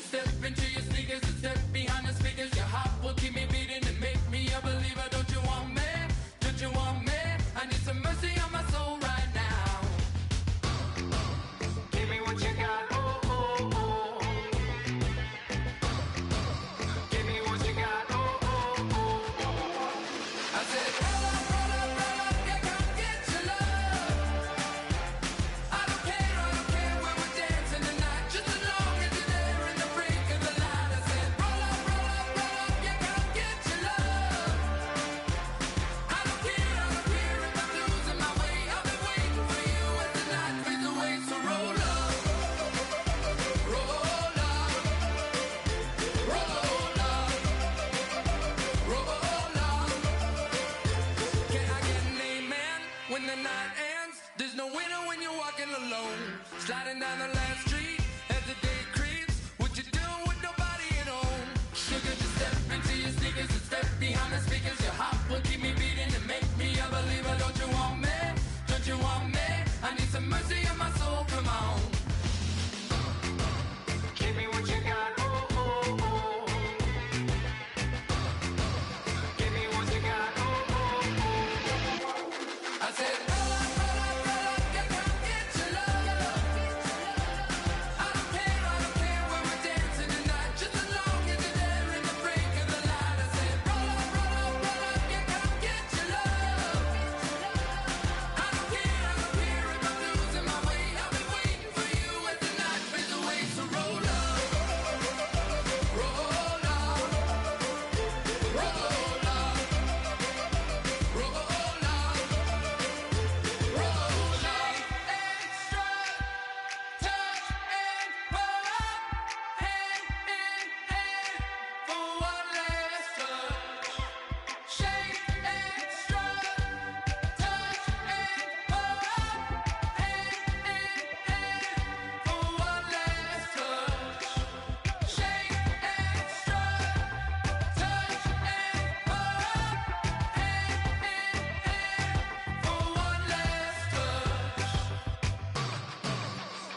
step into your sneakers and step behind the speakers. Your heart will keep me beating and make me a believer. Don't you want me? Don't you want me? I need some mercy on my soul right now. Give me what you got, oh, oh, oh. Give me what you got, oh, oh, oh, oh. I said, roll up, yeah, come get your love. I don't care where we're dancing tonight, just as long as you're there in the break of the light. I said, roll up, yeah, come get your love. I don't care if I'm losing my way. I've been waiting for you as the night fades away. So roll up, roll up, roll up, roll up. Can I get an amen when the night ends? There's no winner when you're walking alone, sliding down the last street as the day creeps. What you doing with nobody at home? Sugar, just step into your sneakers and step behind the speakers. Your heart will keep me beating and make me a believer. Don't you want me? Don't you want me? I need some mercy on my soul, come on. Give me what you got, oh, oh, oh. Give me what you got, oh, oh, oh. I said, roll up, yeah, come get your love. I don't care where we're dancing tonight, just as long as you're there in the break of the light. I said, roll up, yeah, come get your love. I don't care if I'm losing my way. I've been waiting for you as the night fades away. So roll up, roll up, roll up, roll up, roll up. Extra touch and pull up, hand in hand for one last touch. Shake extra touch and pull up, hand in hand for one last touch. Shake extra touch and pull up, hand in hand for one last touch.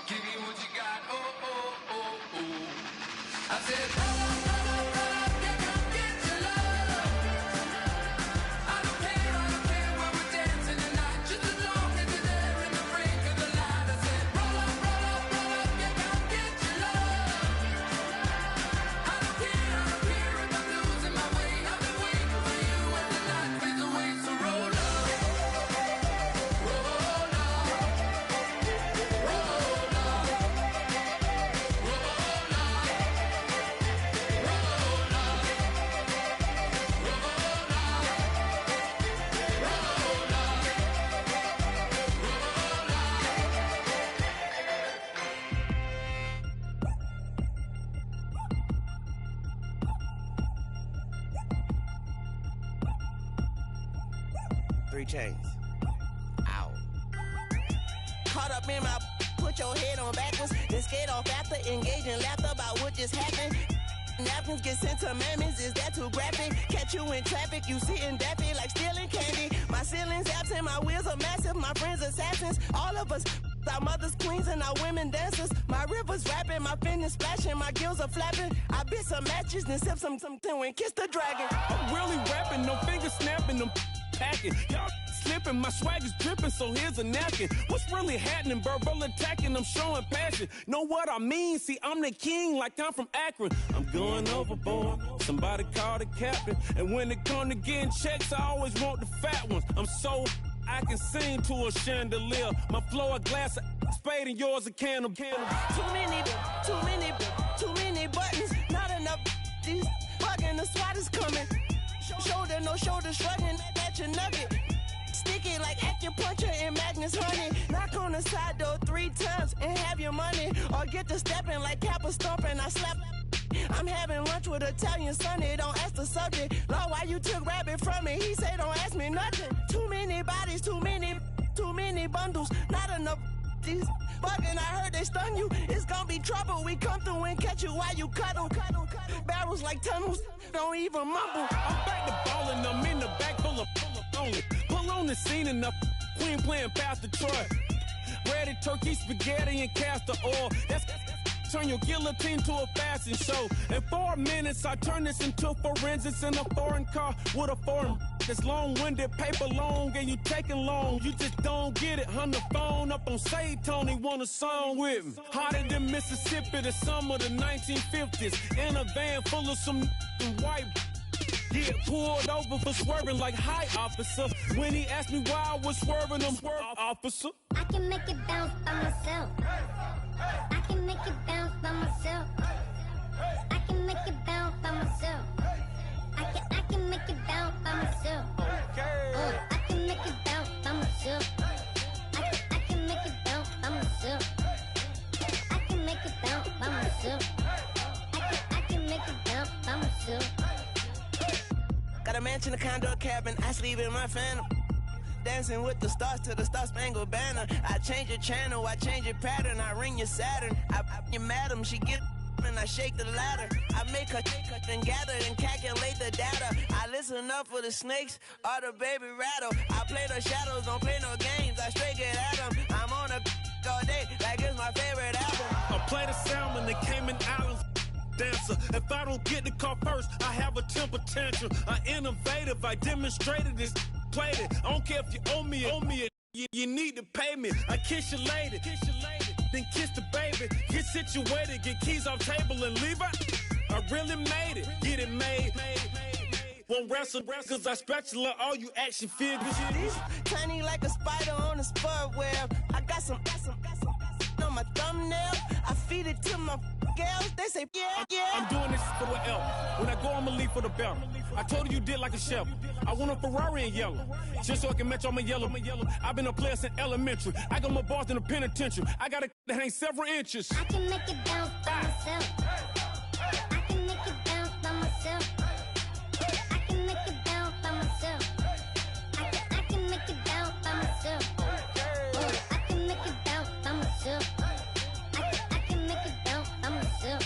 Give me what you got, oh, oh, oh, oh. I said, roll up, yeah, come get your love. I don't care where we're dancing tonight, just as long as you're there in the break of the light. I said, roll up, yeah, come get your love. I don't care if I'm losing my way. I've been waiting for you as the night fades away. So roll up, roll up, roll up, roll up, Three chains. Ow. Caught up in my, put your head on backwards, then skate off after, engage in laughter about what just happened. Napkins get sent to mammies, is that too graphic? Catch you in traffic, you sitting daffy like stealing candy. My ceiling's absent, my wheels are massive, my friends assassins. All of us, our mothers queens and our women dancers. My rivers rapping, my fingers splashing, my gills are flapping. I bit some matches, then sip something and kiss the dragon. I'm really rapping, no fingers snapping, them packing. Y'all slipping, my swag is dripping, so here's a napkin. What's really happening? Verbal attacking, I'm showing passion. Know what I mean? See, I'm the king, like I'm from Akron. I'm going overboard. Somebody call the captain. And when it come to getting checks, I always want the fat ones. I'm so I can sing to a chandelier. My flow a glass of spade and yours a can of candle. Too many buttons, not enough. These bugging, the SWAT is coming. Shoulder, no shoulder, shrugging at your nugget. Sticky like acupuncture in Magnus honey. Knock on the side door 3 times and have your money. Or get to stepping like Kappa stomping. I slap. I'm having lunch with Italian Sonny. Don't ask the subject. Lord, why you took rabbit from me? He say don't ask me nothing. Too many bodies, too many bundles. Not enough. These bugging, I heard they stun you. It's gonna be trouble. We come through and catch you while you cuddle. Barrels like tunnels. Don't even mumble. I'm back to ballin', I'm in the back full of only. Pull on the scene and the queen playing Pastor Troy. Ready turkey, spaghetti, and castor oil. That's turn your guillotine to a fashion show. In 4 minutes, I turn this into forensics in a foreign car with a foreign. It's long-winded, paper long, and you taking long. You just don't get it. On the phone up on Say Tony, want a song with me. Hotter than Mississippi, the summer of the 1950s. In a van full of some white. Get pulled over for swerving like hi, officer. When he asked me why I was swerving, I'm swerve, officer. I can make it bounce by myself. I can make it bounce by myself. I can make it bounce by myself. I can make it bounce by myself. I can make it bounce by myself. I can make it bounce by myself. I can make it bounce by myself. I can make it bounce by myself. Got a mansion, a condo, a cabin, I sleep in my phantom. Dancing with the stars to the Star-Spangled Banner. I change your channel, I change your pattern, I ring your Saturn. I your madam, she get and I shake the ladder. I make her and gather and calculate the data. I listen up for the snakes or the baby rattle. I play the shadows, don't play no games, I straight get at them. I'm on a all day like it's my favorite album. I play the salmon, the Cayman Islands. Dancer. If I don't get the car first, I have a temper tantrum. I innovative, I demonstrated this, played it. I don't care if you owe me it. You need to pay me. I kiss your lady, then kiss the baby. Get situated, get keys off table and leave her. I really made it, get it made. Won't wrestle, cause I spatula all you action figures. Tiny like a spider on a spud web. I got some on my thumbnail. I feed it to my girls. They say, yeah. I'm doing this for the L. When I go, I'ma leave for the belt. I told her you did like a shovel. I want a Ferrari in yellow, just so I can match all my yellow. I've been a player since elementary. I got my bars in the penitentiary. I got a that hangs several inches. I can make it bounce by myself. I can make it bounce by myself. I can make it bounce by myself. I can make it bounce by myself. I can make it bounce by myself. I can make it bounce by myself.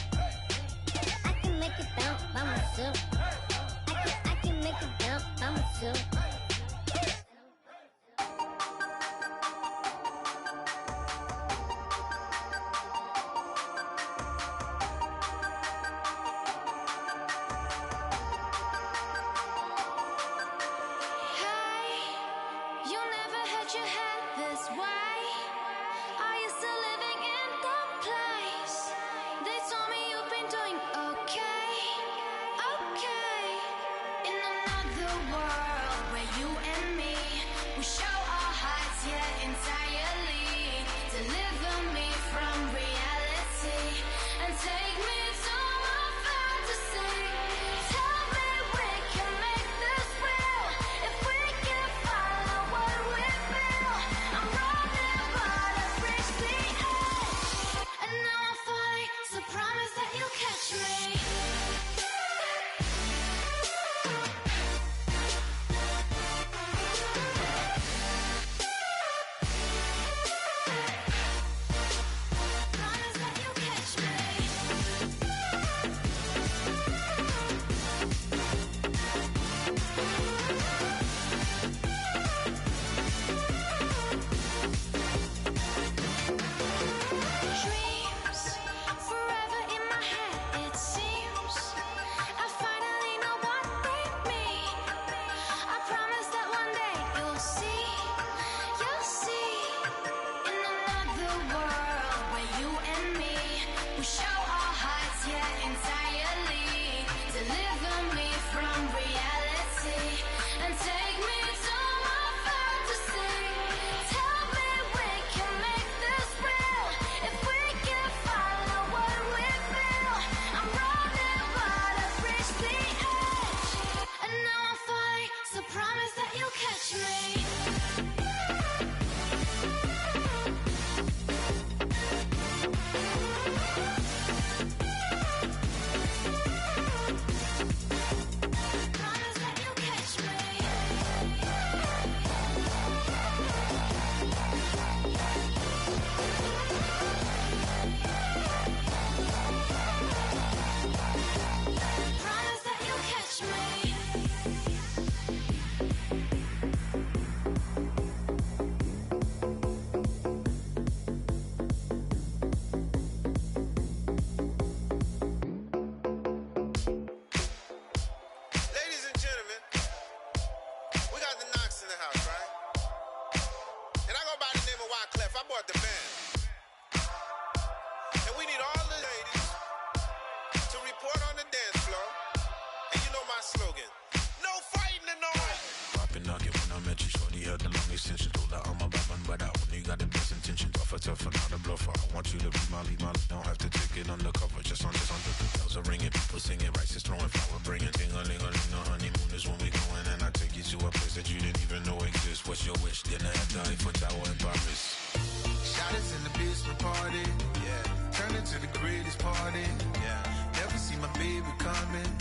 I can make it bounce by myself. I can make it bounce by myself. tougher, not a bluffer. I want you to be my don't have to take it undercover. Just under the bells are ringing, people singing, rice is throwing, flower bringing. Ting-a-ling-a-ling, the honeymoon is when we going, and I take you to a place that you didn't even know exists. What's your wish? Dinner at the Eiffel Tower in Paris. Shot is in the basement party, yeah. Turn into the greatest party, yeah. Never see my baby coming.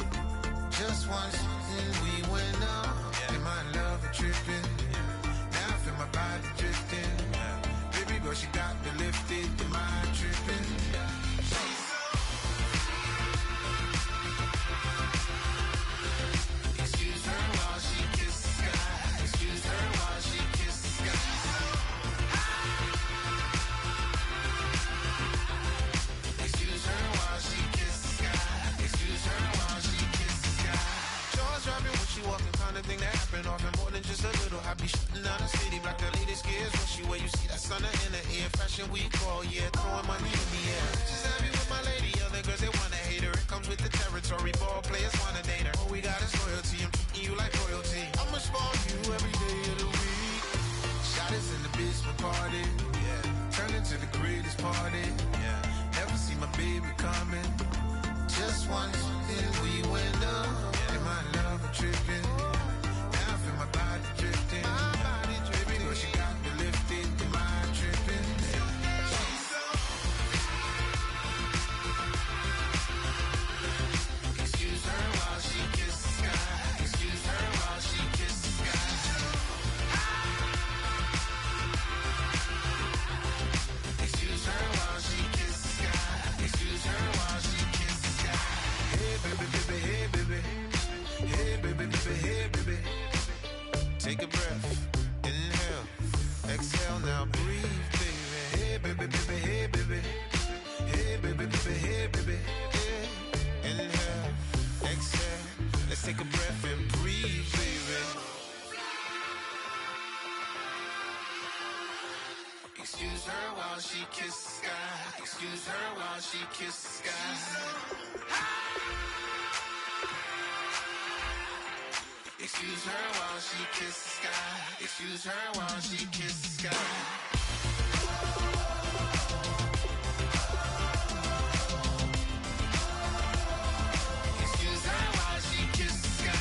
Just once, and we went up, yeah. And my love a tripping, yeah. Now I feel my body drifting, yeah. Baby girl, she got me lifted, the mind tripping, yeah. Excuse her while she kisses the sky. Excuse her while she kisses the sky. Excuse her while she kisses the sky. Excuse her while she kisses the sky. Jaws dropping when she walking, kind of thing that happen often. More than just a little. I be shooting down the city, black the latest gears. When she where you see that sun in the air. Fashion week all year, throwing money in the air. She's happy with my lady, other girls they wanna hate her. It comes with the territory, ball players wanna date her. All we got is loyalty, I'm treating you like royalty. I'ma spoil you every day of the week. Shot is in the basement party, yeah. Turn into the greatest party, yeah. Never see my baby coming. Just once, and we went up, yeah. And my love a tripping. Now I feel my body drifting. My body dripping. Girl, she got me lifted, the mind tripping. Excuse her while she kisses the sky. Excuse her while she kisses the sky. Excuse her while she kisses the sky. Excuse her while she kisses the sky. Hey baby, baby, hey baby. Hey baby, baby, hey baby. Take a breath, inhale, exhale, now breathe, baby. Hey baby, baby, hey baby. Hey baby, baby, hey baby. Yeah. Inhale, exhale, let's take a breath and breathe, baby. Excuse her while she kisses the sky. Excuse her while she kisses the sky. Excuse her while she kisses the sky. Excuse her while she kisses the sky. Excuse her while she kisses the sky.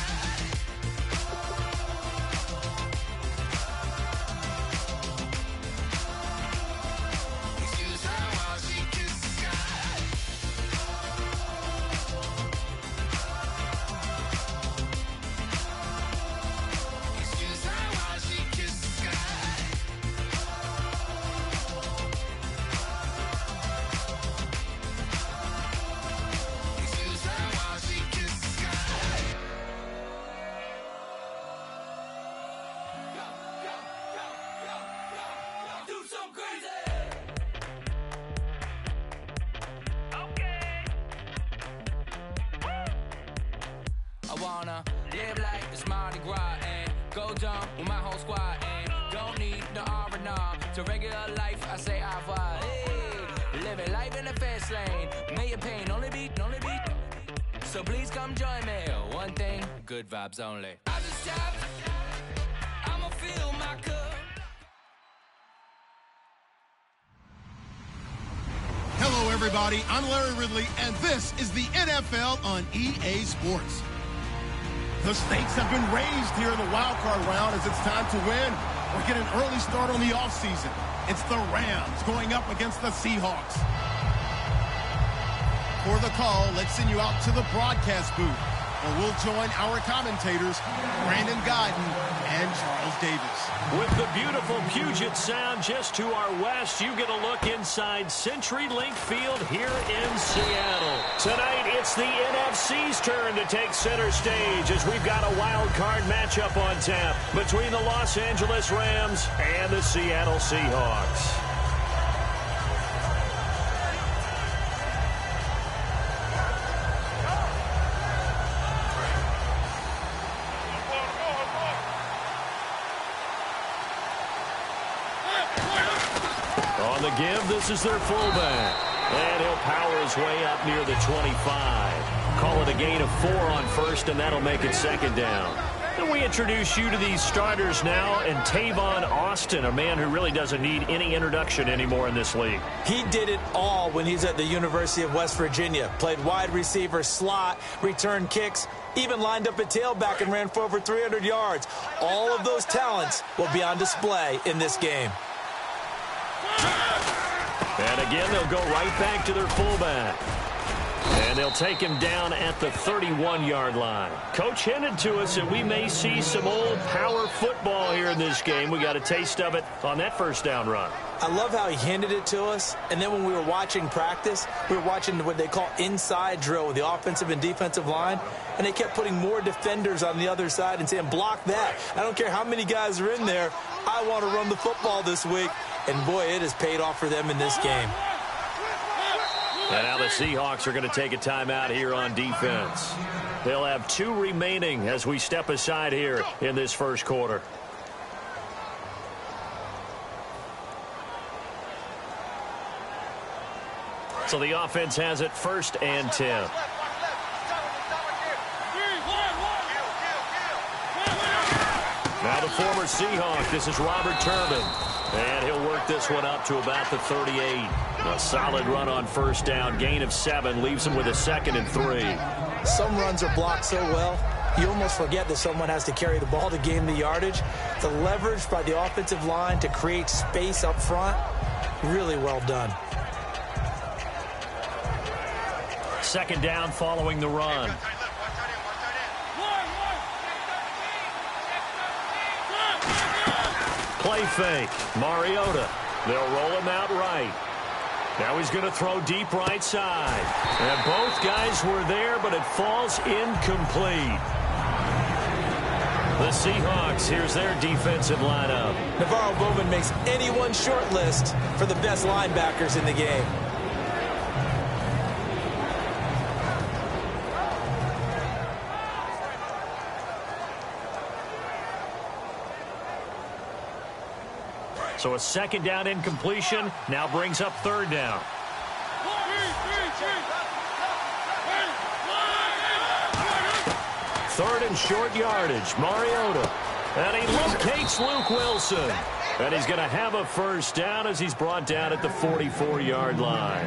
Excuse her while she kisses the sky. Excuse her while she kisses the sky. Excuse her while she kisses the sky. Do some crazy. I wanna live like it's Mardi Gras and go dumb with my whole squad and don't need no R&R. To regular life, I say au revoir. Hey, living life in the fast lane, million pain, only beat. So please come join me. One thing, good vibes only. I just tap, I'ma fill my cup. Hello, everybody. I'm Larry Ridley, and this is the NFL on EA Sports. The stakes have been raised here in the wild card round as it's time to win or get an early start on the offseason. It's the Rams going up against the Seahawks. For the call, let's send you out to the broadcast booth, where we'll join our commentators, Brandon Guyton and Charles Davis. With the beautiful Puget Sound just to our west, you get a look inside CenturyLink Field here in Seattle. Tonight, it's the NFC's turn to take center stage as we've got a wild card matchup on tap between the Los Angeles Rams and the Seattle Seahawks. On the give, this is their fullback. And he'll power his way up near the 25. Call it a gain of 4 on first, and that'll make it second down. And we introduce you to these starters now, and Tavon Austin, a man who really doesn't need any introduction anymore in this league. He did it all when he's at the University of West Virginia. Played wide receiver, slot, returned kicks, even lined up at tailback and ran for over 300 yards. All of those talents will be on display in this game. And again, they'll go right back to their fullback. And they'll take him down at the 31-yard line. Coach hinted to us that we may see some old power football here in this game. We got a taste of it on that first down run. I love how he hinted it to us. And then when we were watching practice, we were watching what they call inside drill with the offensive and defensive line. And they kept putting more defenders on the other side and saying, block that. I don't care how many guys are in there. I want to run the football this week. And, boy, it has paid off for them in this game. And now the Seahawks are going to take a timeout here on defense. They'll have 2 remaining as we step aside here in this first quarter. So the offense has it 1st and 10. Now the former Seahawk, this is Robert Turbin. And he'll work this one up to about the 38. A solid run on first down. Gain of 7 leaves him with a 2nd and 3. Some runs are blocked so well, you almost forget that someone has to carry the ball to gain the yardage. The leverage by the offensive line to create space up front, really well done. 2nd down following the run. Play fake. Mariota. They'll roll him out right. Now he's going to throw deep right side. And both guys were there, but it falls incomplete. The Seahawks, here's their defensive lineup. Navarro Bowman makes anyone's short list for the best linebackers in the game. So a 2nd down incompletion now brings up 3rd down. 3rd and short yardage. Mariota. And he locates Luke Wilson. And he's going to have a first down as he's brought down at the 44-yard line.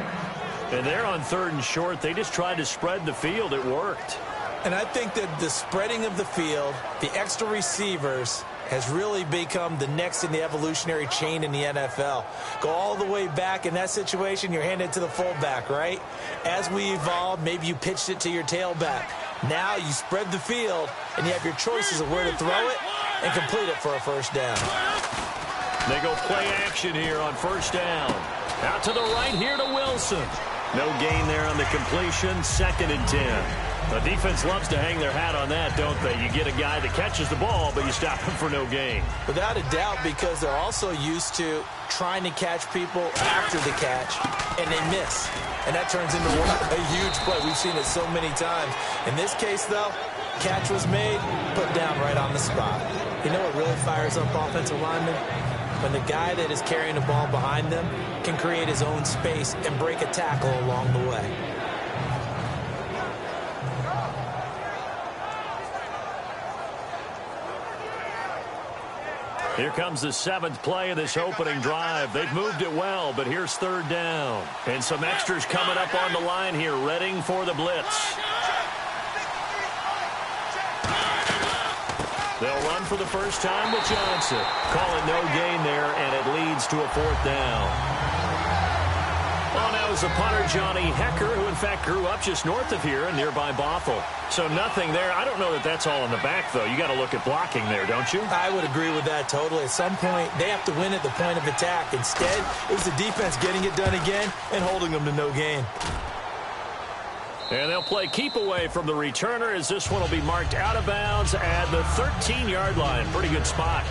And they're on 3rd and short. They just tried to spread the field. It worked. And I think that the spreading of the field, the extra receivers, has really become the next in the evolutionary chain in the NFL. Go all the way back in that situation, you're handed to the fullback, right? As we evolve, maybe you pitched it to your tailback. Now you spread the field, and you have your choices of where to throw it and complete it for a first down. They go play action here on first down. Out to the right here to Wilson. No gain there on the completion, 2nd and 10. The defense loves to hang their hat on that, don't they? You get a guy that catches the ball, but you stop him for no gain. Without a doubt, because they're also used to trying to catch people after the catch, and they miss. And that turns into a huge play. We've seen it so many times. In this case, though, catch was made, put down right on the spot. You know what really fires up offensive linemen? When the guy that is carrying the ball behind them can create his own space and break a tackle along the way. Here comes the 7th play of this opening drive. They've moved it well, but here's 3rd down. And some extras coming up on the line here, readying for the blitz. They'll run for the first time with Johnson. Call it no gain there, and it leads to a 4th down. Well, now is the punter, Johnny Hecker, who in fact grew up just north of here in nearby Bothell. So nothing there. I don't know that that's all in the back, though. You got to look at blocking there, don't you? I would agree with that totally. At some point, they have to win at the point of attack. Instead, it was the defense getting it done again and holding them to no gain. And they'll play keep away from the returner as this one will be marked out of bounds at the 13-yard line. Pretty good spot.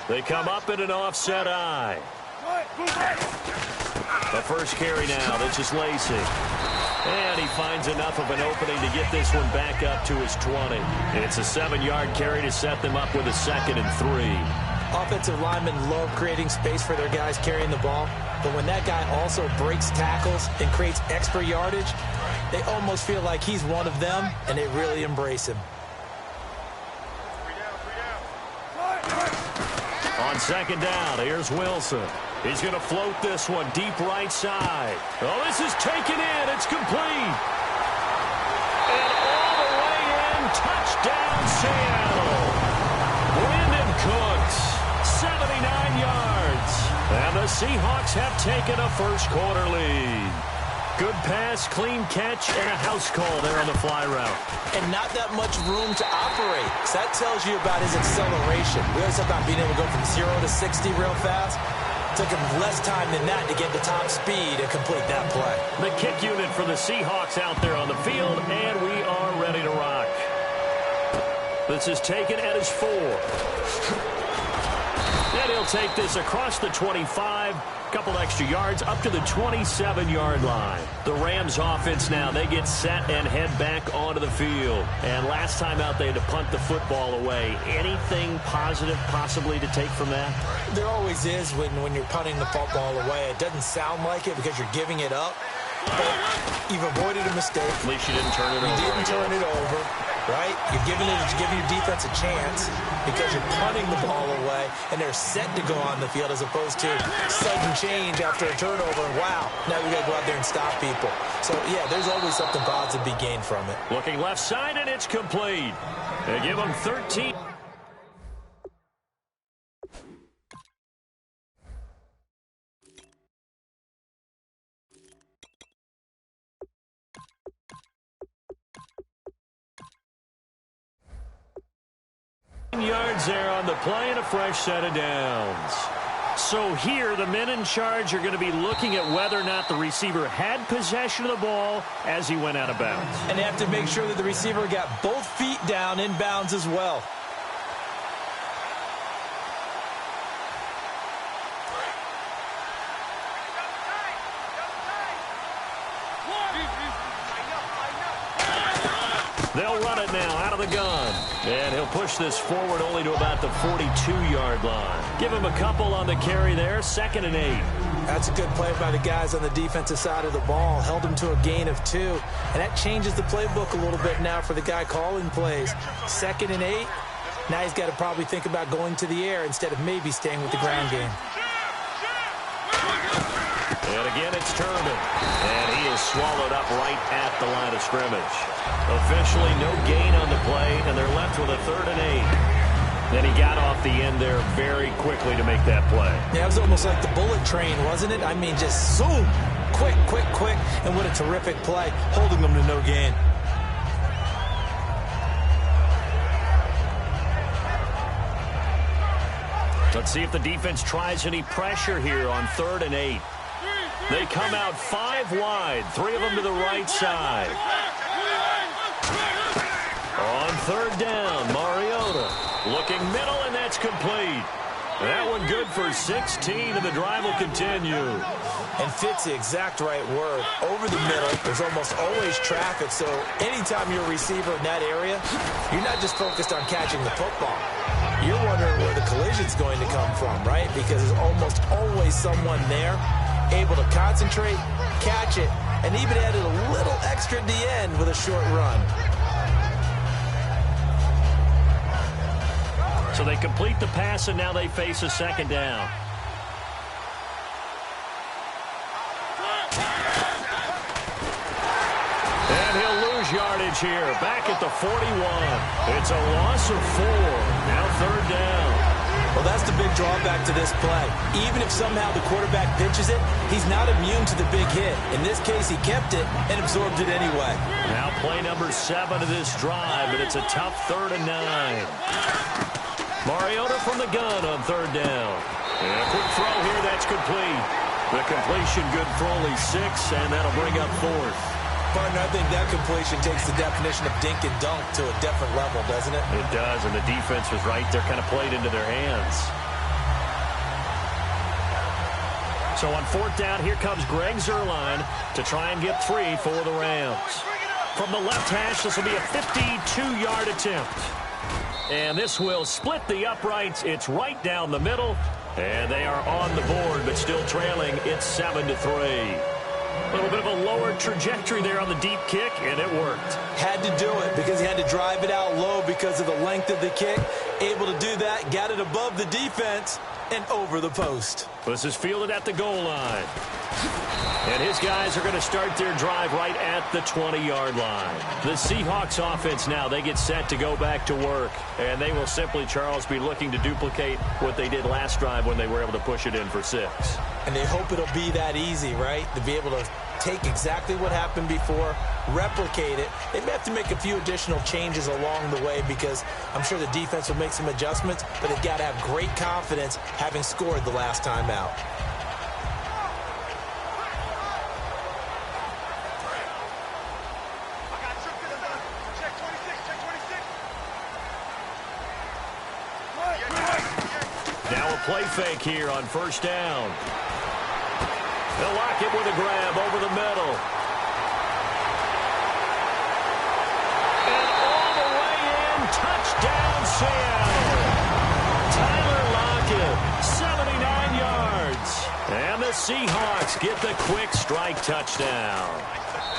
They come up in an offset eye. The first carry now, this is Lacey. And he finds enough of an opening to get this one back up to his 20. It's a 7-yard carry to set them up with a 2nd and 3. Offensive linemen love creating space for their guys carrying the ball, but when that guy also breaks tackles and creates extra yardage, they almost feel like he's one of them, and they really embrace him. On 2nd down, here's Wilson. He's going to float this one deep right side. Oh, this is taken in. It's complete. And all the way in, touchdown Seattle. Brandon Cooks, 79 yards. And the Seahawks have taken a first-quarter lead. Good pass, clean catch, and a house call there on the fly route. And not that much room to operate. So that tells you about his acceleration. We always talk about being able to go from 0 to 60 real fast. Took him less time than that to get the top speed and complete that play. The kick unit for the Seahawks out there on the field, and we are ready to rock. This is taken at his 4. And he'll take this across the 25. Couple extra yards up to the 27-yard line. The Rams offense now, they get set and head back onto the field. And last time out, they had to punt the football away. Anything positive possibly to take from that? There always is when you're punting the football away. It doesn't sound like it because you're giving it up. But you've avoided a mistake. At least you didn't turn it over. You didn't turn it over, right? You're giving your defense a chance because you're punting the ball away, and they're set to go on the field as opposed to sudden change after a turnover. And wow, now we got to go out there and stop people. So, yeah, there's always something positive to be gained from it. Looking left side, and it's complete. They give him 13. Yards there on the play and a fresh set of downs. So here the men in charge are going to be looking at whether or not the receiver had possession of the ball as he went out of bounds. And they have to make sure that the receiver got both feet down in bounds as well. They'll run it now out of the gun. And he'll push this forward only to about the 42-yard line. Give him a couple on the carry there, 2nd and 8. That's a good play by the guys on the defensive side of the ball. Held him to a gain of 2. And that changes the playbook a little bit now for the guy calling plays. 2nd and 8. Now he's got to probably think about going to the air instead of maybe staying with the ground game. And again, it's Turbin. And he is swallowed up right at the line of scrimmage. Officially no gain on the play, and they're left with a 3rd and 8. Then he got off the end there very quickly to make that play. Yeah, it was almost like the bullet train, wasn't it? I mean, just zoom. Quick, quick, quick. And what a terrific play, holding them to no gain. Let's see if the defense tries any pressure here on 3rd and 8. They come out 5 wide, 3 of them to the right side. On 3rd down, Mariota looking middle, and that's complete. That one good for 16, and the drive will continue. And fits the exact right word. Over the middle, there's almost always traffic, so anytime you're a receiver in that area, you're not just focused on catching the football. You're wondering where the collision's going to come from, right? Because there's almost always someone there able to concentrate, catch it, and even added a little extra at the end with a short run. So they complete the pass, and now they face a 2nd down. And he'll lose yardage here, back at the 41. It's a loss of 4. Now 3rd down. Well, that's the big drawback to this play. Even if somehow the quarterback pitches it, he's not immune to the big hit. In this case, he kept it and absorbed it anyway. Now play number 7 of this drive, but it's a tough 3rd and 9. Mariota from the gun on 3rd down. And a quick throw here, that's complete. The completion good for only 6, and that'll bring up 4th. Partner, I think that completion takes the definition of dink and dunk to a different level, doesn't it? It does, and the defense was right there, kind of played into their hands. So on 4th down, here comes Greg Zuerlein to try and get 3 for the Rams. From the left hash, this will be a 52-yard attempt. And this will split the uprights. It's right down the middle. And they are on the board, but still trailing. It's 7-3. A little bit of a lower trajectory there on the deep kick, and it worked. Had to do it because he had to drive it out low because of the length of the kick. Able to do that, got it above the defense and over the post. This is fielded at the goal line. And his guys are going to start their drive right at the 20-yard line. The Seahawks offense now, they get set to go back to work. And they will simply, Charles, be looking to duplicate what they did last drive when they were able to push it in for 6. And they hope it'll be that easy, right? To be able to take exactly what happened before, replicate it. They may have to make a few additional changes along the way because I'm sure the defense will make some adjustments, but they've got to have great confidence having scored the last time out. Now a play fake here on 1st down. They'll lock it with a grab over the middle. And all the way in, touchdown Seattle. Tyler Lockett, 79 yards. And the Seahawks get the quick strike touchdown.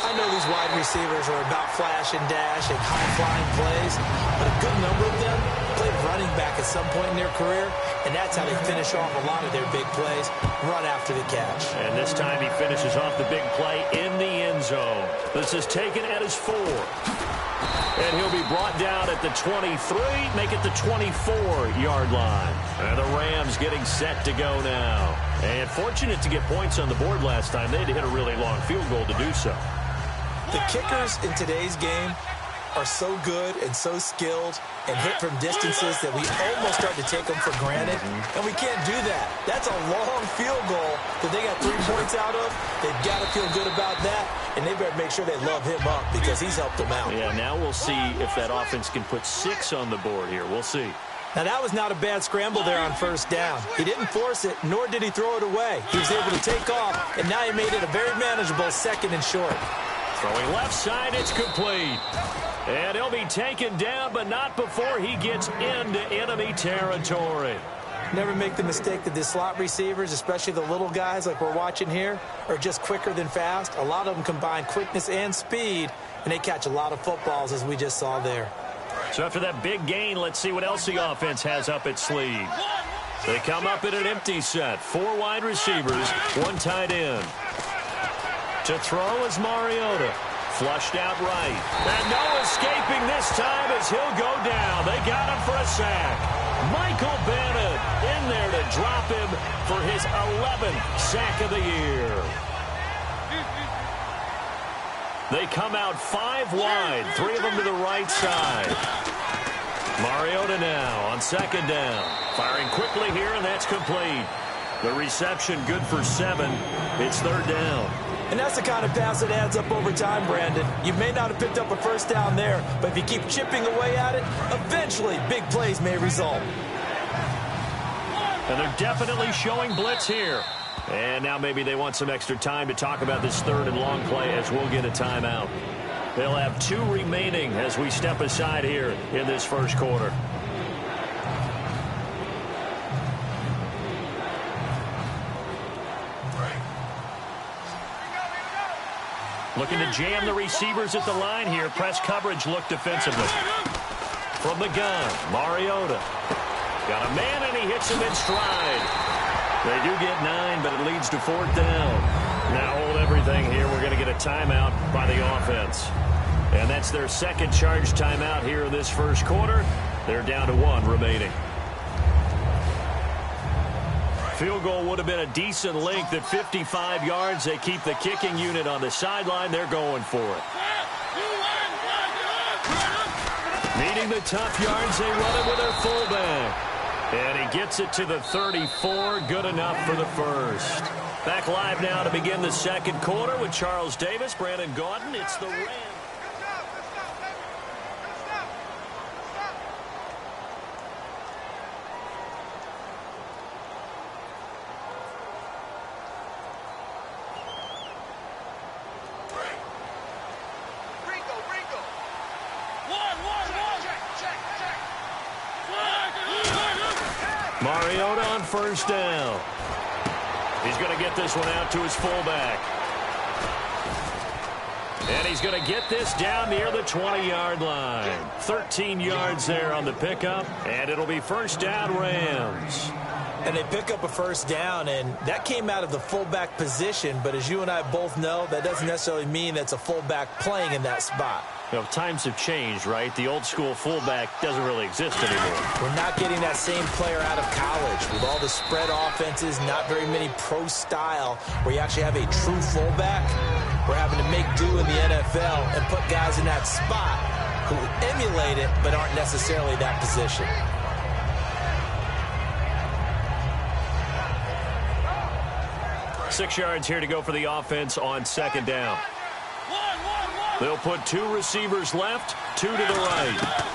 I know these wide receivers are about flash and dash and high-flying plays, but a good number of them played running back at some point in their career, and that's how they finish off a lot of their big plays, run after the catch. And this time he finishes off the big play in the end zone. This is taken at his 4. And he'll be brought down at the 23, make it the 24-yard line. And the Rams getting set to go now. And fortunate to get points on the board last time. They had to hit a really long field goal to do so. The kickers in today's game are so good and so skilled and hit from distances that we almost start to take them for granted, and we can't do that. That's a long field goal that they got 3 points out of. They've got to feel good about that, and they better make sure they love him up because he's helped them out. Yeah, now we'll see if that offense can put 6 on the board here. We'll see. Now, that was not a bad scramble there on 1st down. He didn't force it, nor did he throw it away. He was able to take off, and now he made it a very manageable 2nd and short. Throwing left side, it's complete. And he'll be taken down, but not before he gets into enemy territory. Never make the mistake that the slot receivers, especially the little guys like we're watching here, are just quicker than fast. A lot of them combine quickness and speed, and they catch a lot of footballs, as we just saw there. So after that big gain, let's see what else the offense has up its sleeve. They come up in an empty set. 4 wide receivers, 1 tight end. To throw is Mariota. Flushed out right. And no escaping this time as he'll go down. They got him for a sack. Michael Bennett in there to drop him for his 11th sack of the year. They come out 5 wide, 3 of them to the right side. Mariota now on 2nd down. Firing quickly here, and that's complete. The reception good for 7. It's 3rd down. And that's the kind of pass that adds up over time, Brandon. You may not have picked up a 1st down there, but if you keep chipping away at it, eventually big plays may result. And they're definitely showing blitz here. And now maybe they want some extra time to talk about this 3rd and long play as we'll get a timeout. They'll have 2 remaining as we step aside here in this 1st quarter. Looking to jam the receivers at the line here. Press coverage look defensively. From the gun, Mariota. Got a man, and he hits him in stride. They do get 9, but it leads to 4th down. Now hold everything here. We're going to get a timeout by the offense. And that's their 2nd charge timeout here in this 1st quarter. They're down to 1 remaining. Field goal would have been a decent length at 55 yards. They keep the kicking unit on the sideline. They're going for it. Needing the tough yards, they run it with their fullback. And he gets it to the 34. Good enough for the 1st. Back live now to begin the 2nd quarter with Charles Davis, Brandon Gaudin. It's the Rams. Mariota on first down. He's going to get this one out to his fullback. And he's going to get this down near the 20-yard line. 13 yards there on the pickup, and it'll be first down Rams. And they pick up a first down, and that came out of the fullback position. But as you and I both know, that doesn't necessarily mean that's a fullback playing in that spot. You know, times have changed, right? The old school fullback doesn't really exist anymore. We're not getting that same player out of college. With all the spread offenses, not very many pro style, where you actually have a true fullback. We're having to make do in the NFL and put guys in that spot who emulate it but aren't necessarily that position. Six yards here to go for the offense on second down. They'll put two receivers left, two to the right.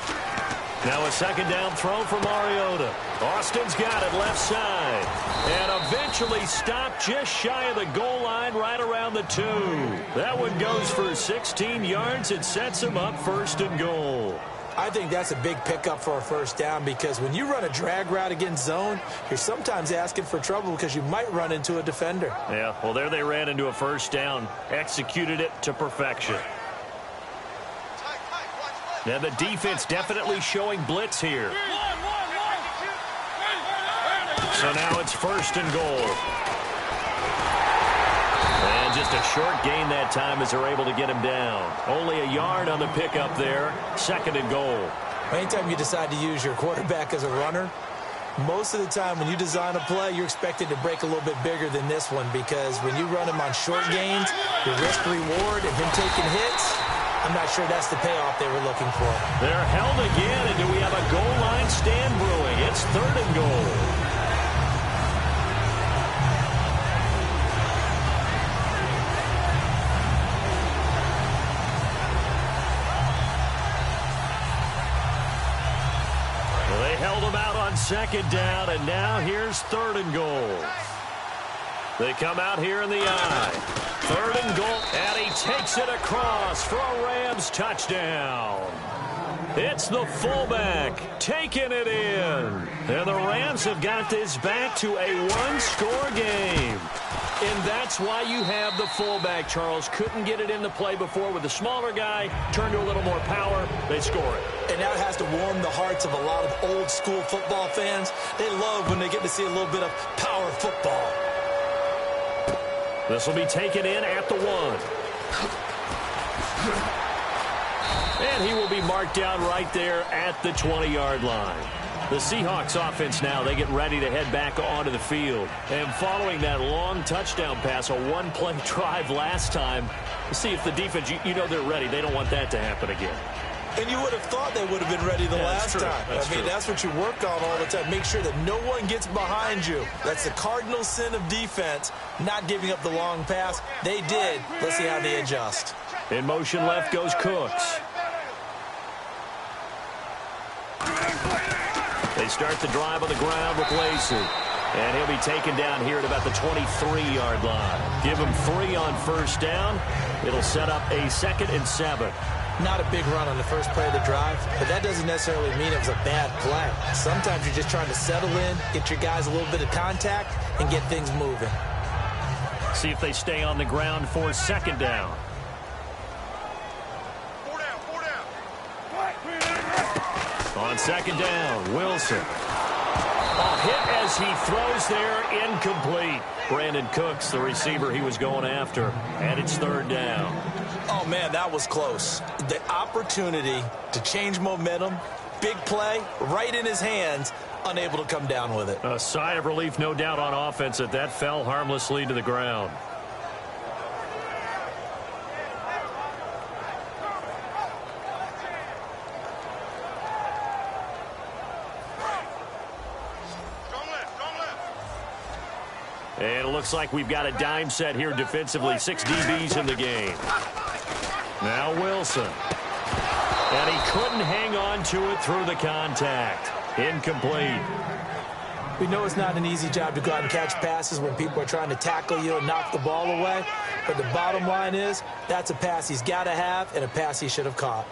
Now a second down throw for Mariota. Austin's got it left side. And eventually stopped just shy of the goal line right around the 2. That one goes for 16 yards. It sets him up first and goal. I think that's a big pickup for a first down because when you run a drag route against zone, you're sometimes asking for trouble because you might run into a defender. Yeah, well, there they ran into a first down, executed it to perfection. Now the defense definitely showing blitz here. So now it's first and goal. And just a short gain that time as they're able to get him down. Only a yard on the pickup there. Second and goal. Anytime you decide to use your quarterback as a runner, most of the time when you design a play, you're expected to break a little bit bigger than this one because when you run him on short gains, your risk-reward and him taking hits, I'm not sure that's the payoff they were looking for. They're held again, and do we have a goal line stand brewing? It's third and goal. Second down, and now here's third and goal. They come out here in the eye. Third and goal, and he takes it across for a Rams touchdown. It's the fullback taking it in. And the Rams have got this back to a one-score game. And that's why you have the fullback, Charles. Couldn't get it into play before with the smaller guy. Turned to a little more power. They score it. And that has to warm the hearts of a lot of old-school football fans. They love when they get to see a little bit of power football. This will be taken in at the 1. And he will be marked down right there at the 20-yard line. The Seahawks offense now, they get ready to head back onto the field. And following that long touchdown pass, a one-play drive last time, see if the defense, you know they're ready. They don't want that to happen again. And you would have thought they would have been ready the last time. That's what you work on all the time. Make sure that no one gets behind you. That's the cardinal sin of defense, not giving up the long pass. They did. Let's see how they adjust. In motion left goes Cooks. They start the drive on the ground with Lacey. And he'll be taken down here at about the 23-yard line. Give him 3 on first down. It'll set up a 2nd and 7. Not a big run on the first play of the drive, but that doesn't necessarily mean it was a bad play. Sometimes you're just trying to settle in, get your guys a little bit of contact, and get things moving. See if they stay on the ground for second down. On second down, Wilson. A hit as he throws there, incomplete. Brandon Cooks, the receiver he was going after, and it's third down. Oh, man, that was close. The opportunity to change momentum, big play, right in his hands, unable to come down with it. A sigh of relief, no doubt, on offense that fell harmlessly to the ground. And it looks like we've got a dime set here defensively. 6 DBs in the game. Now Wilson. And he couldn't hang on to it through the contact. Incomplete. We know it's not an easy job to go out and catch passes when people are trying to tackle you and knock the ball away. But the bottom line is, that's a pass he's got to have and a pass he should have caught.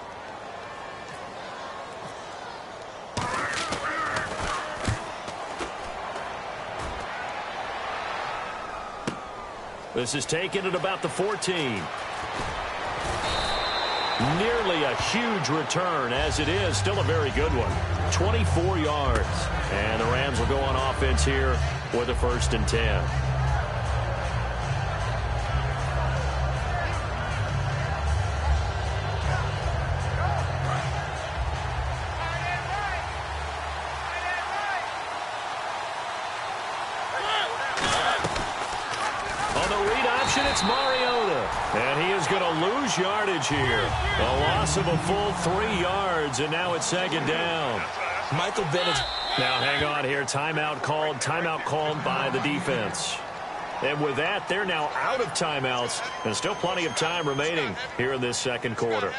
This is taken at about the 14. Nearly a huge return. As it is, still a very good one. 24 yards. And the Rams will go on offense here with a 1st and 10. It's Mariota, and he is going to lose yardage here. A loss of a full 3 yards, and now it's 2nd down. Michael Bennett. Now hang on here. Timeout called by the defense. And with that, they're now out of timeouts, and still plenty of time remaining here in this 2nd quarter.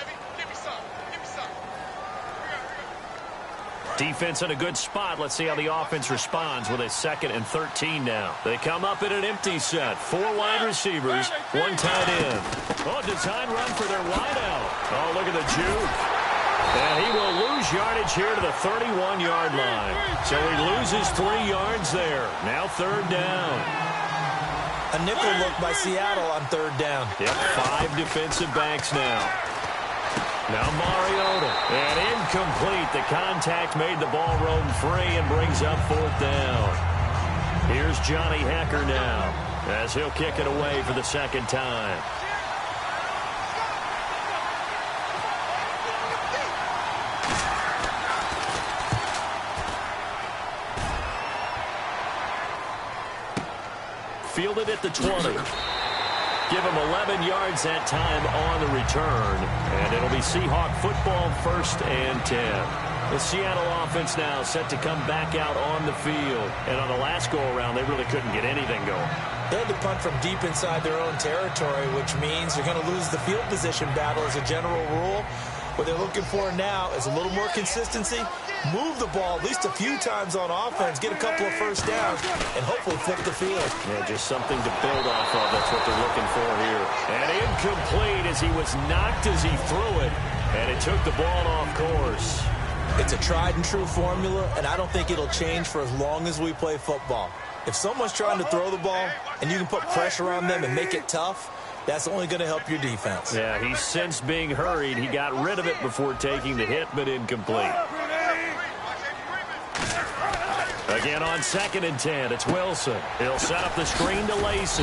Defense in a good spot. Let's see how the offense responds with a 2nd and 13 now. They come up in an empty set. 4 wide receivers, 1 tight end. Oh, design run for their wideout. Oh, look at the juke. And he will lose yardage here to the 31-yard line. So he loses 3 yards there. Now 3rd down. A nickel look by Seattle on 3rd down. Yep, 5 defensive backs now. Now Mariota, and incomplete. The contact made the ball roam free and brings up 4th down. Here's Johnny Hecker now, as he'll kick it away for the 2nd time. Fielded at the 20. Give him 11 yards that time on the return. And it'll be Seahawk football, 1st and 10. The Seattle offense now set to come back out on the field. And on the last go-around, they really couldn't get anything going. They had to punt from deep inside their own territory, which means you're going to lose the field position battle as a general rule. What they're looking for now is a little more consistency, move the ball at least a few times on offense, get a couple of 1st downs, and hopefully flip the field. Yeah, just something to build off of. That's what they're looking for here. And incomplete as he was knocked as he threw it, and it took the ball off course. It's a tried-and-true formula, and I don't think it'll change for as long as we play football. If someone's trying to throw the ball, and you can put pressure on them and make it tough, that's only going to help your defense. Yeah, he's since being hurried. He got rid of it before taking the hit, but incomplete. Again on 2nd and 10, it's Wilson. He'll set up the screen to Lacey.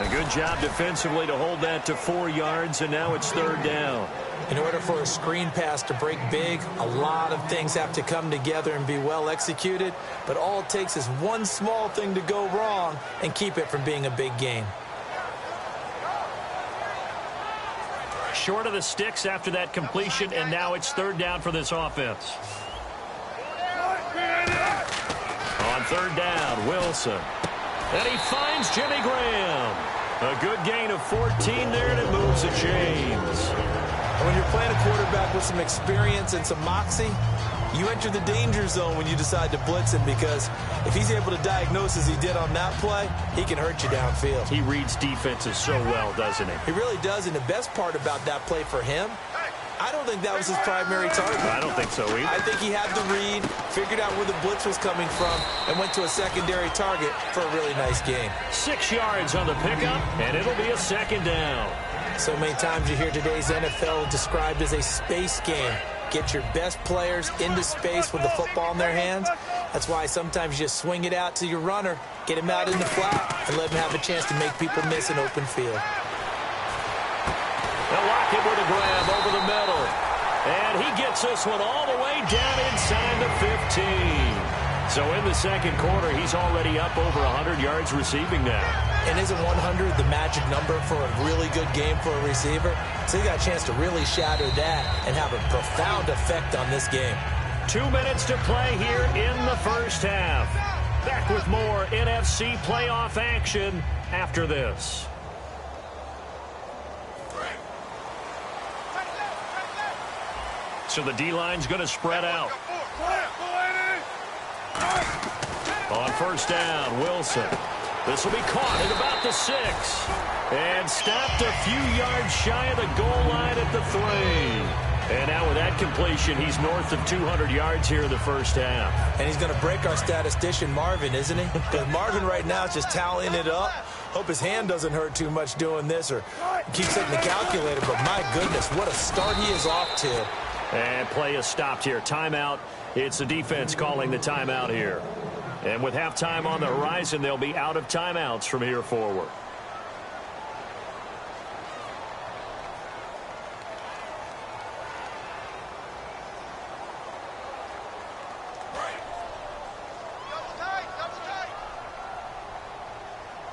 A good job defensively to hold that to 4 yards, and now it's 3rd down. In order for a screen pass to break big, a lot of things have to come together and be well executed, but all it takes is one small thing to go wrong and keep it from being a big game. Short of the sticks after that completion, and now it's 3rd down for this offense. On 3rd down, Wilson. And he finds Jimmy Graham. A good gain of 14 there, and it moves the chains. When you're playing a quarterback with some experience and some moxie, you enter the danger zone when you decide to blitz him, because if he's able to diagnose as he did on that play, he can hurt you downfield. He reads defenses so well, doesn't he? He really does, and the best part about that play for him, I don't think that was his primary target. I don't think so either. I think he had the read, figured out where the blitz was coming from, and went to a secondary target for a really nice game. 6 yards on the pickup, and it'll be a 2nd down. So many times you hear today's NFL described as a space game. Get your best players into space with the football in their hands. That's why sometimes you just swing it out to your runner, get him out in the flat, and let him have a chance to make people miss an open field. They'll lock him with a grab over the middle. And he gets this one all the way down inside the 15. So in the 2nd quarter, he's already up over 100 yards receiving now. And isn't 100 the magic number for a really good game for a receiver? So he got a chance to really shatter that and have a profound effect on this game. 2 minutes to play here in the 1st half. Back with more NFC playoff action after this. So the D-line's going to spread out. On 1st down, Wilson. This will be caught at about the 6. And stopped a few yards shy of the goal line at the 3. And now with that completion, he's north of 200 yards here in the first half. And he's going to break our statistician, Marvin, isn't he? Because Marvin right now is just tallying it up. Hope his hand doesn't hurt too much doing this or keeps hitting the calculator. But my goodness, what a start he is off to. And play is stopped here. Timeout. It's the defense calling the timeout here. And with halftime on the horizon, they'll be out of timeouts from here forward.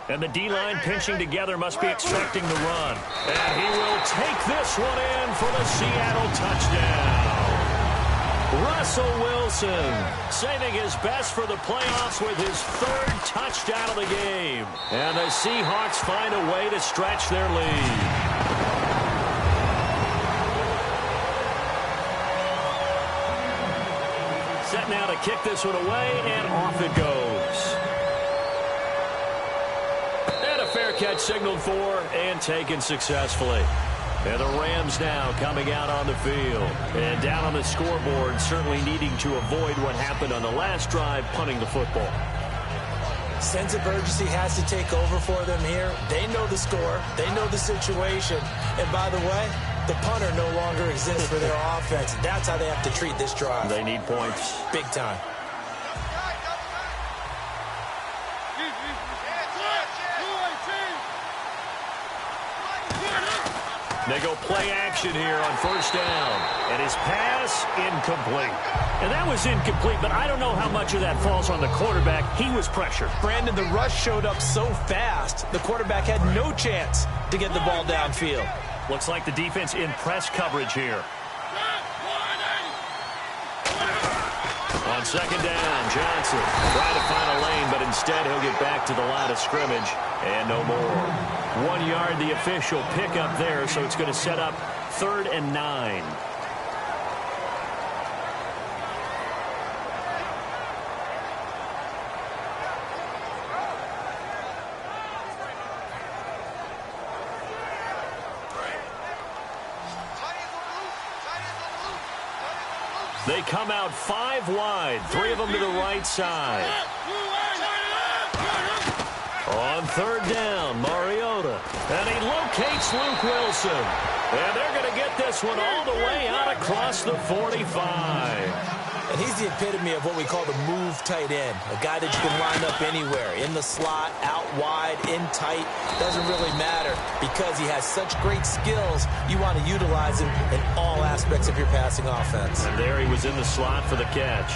And the D-line pinching together must be expecting the run. And he will take this one in for the Seattle touchdown. Russell Wilson saving his best for the playoffs with his third touchdown of the game. And the Seahawks find a way to stretch their lead. Set now to kick this one away, and off it goes. And a fair catch signaled for and taken successfully. And the Rams now coming out on the field. And down on the scoreboard, certainly needing to avoid what happened on the last drive, punting the football. Sense of urgency has to take over for them here. They know the score. They know the situation. And by the way, the punter no longer exists for their offense. That's how they have to treat this drive. They need points. Big time. They go play action here on first down. And his pass, incomplete. And that was incomplete, but I don't know how much of that falls on the quarterback. He was pressured. Brandon, the rush showed up so fast, the quarterback had no chance to get the ball downfield. Looks like the defense in press coverage here. On second down, Johnson trying to find a lane, but instead he'll get back to the line of scrimmage and no more. 1 yard, the official pickup there, so it's going to set up 3rd and 9. They come out 5 wide, 3 of them to the right side. On 3rd down, Mariota. And he locates Luke Wilson. And they're going to get this one all the way out across the 45. And he's the epitome of what we call the move tight end. A guy that you can line up anywhere. In the slot, out wide, in tight. Doesn't really matter because he has such great skills. You want to utilize him in all aspects of your passing offense. And there he was in the slot for the catch.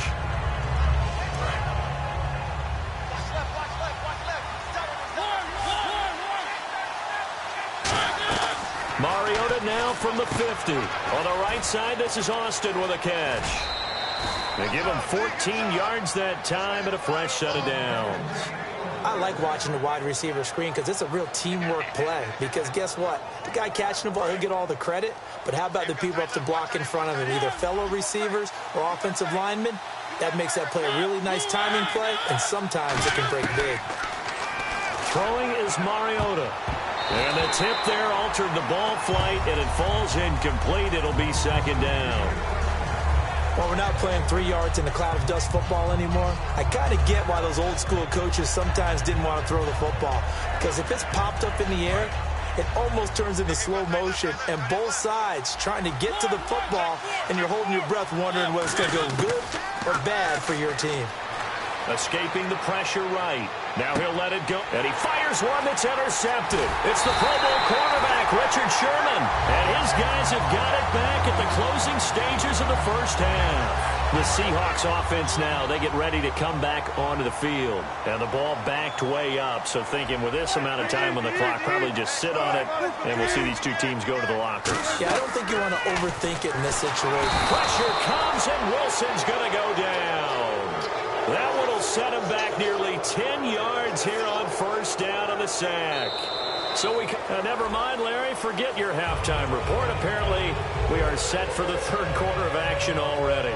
Mariota now from the 50. On the right side, this is Austin with a catch. They give him 14 yards that time and a fresh set of downs. I like watching the wide receiver screen because it's a real teamwork play. Because guess what? The guy catching the ball, he'll get all the credit. But how about the people up to block in front of him? Either fellow receivers or offensive linemen. That makes that play a really nice timing play. And sometimes it can break big. Throwing is Mariota. And the tip there altered the ball flight, and it falls incomplete. It'll be 2nd down. Well, we're not playing 3 yards in a cloud of dust football anymore. I kind of get why those old school coaches sometimes didn't want to throw the football. Because if it's popped up in the air, it almost turns into slow motion. And both sides trying to get to the football, and you're holding your breath wondering whether it's going to go good or bad for your team. Escaping the pressure right. Now he'll let it go. And he fires one that's intercepted. It's the Pro Bowl quarterback, Richard Sherman. And his guys have got it back at the closing stages of the first half. The Seahawks offense now, they get ready to come back onto the field. And the ball backed way up. So thinking with this amount of time on the clock, probably just sit on it. And we'll see these two teams go to the lockers. Yeah, I don't think you want to overthink it in this situation. Pressure comes, and Wilson's going to go down. That one will set him back nearly 10 yards here on first down on the sack. So we never mind, Larry. Forget your halftime report. Apparently, we are set for the 3rd quarter of action already.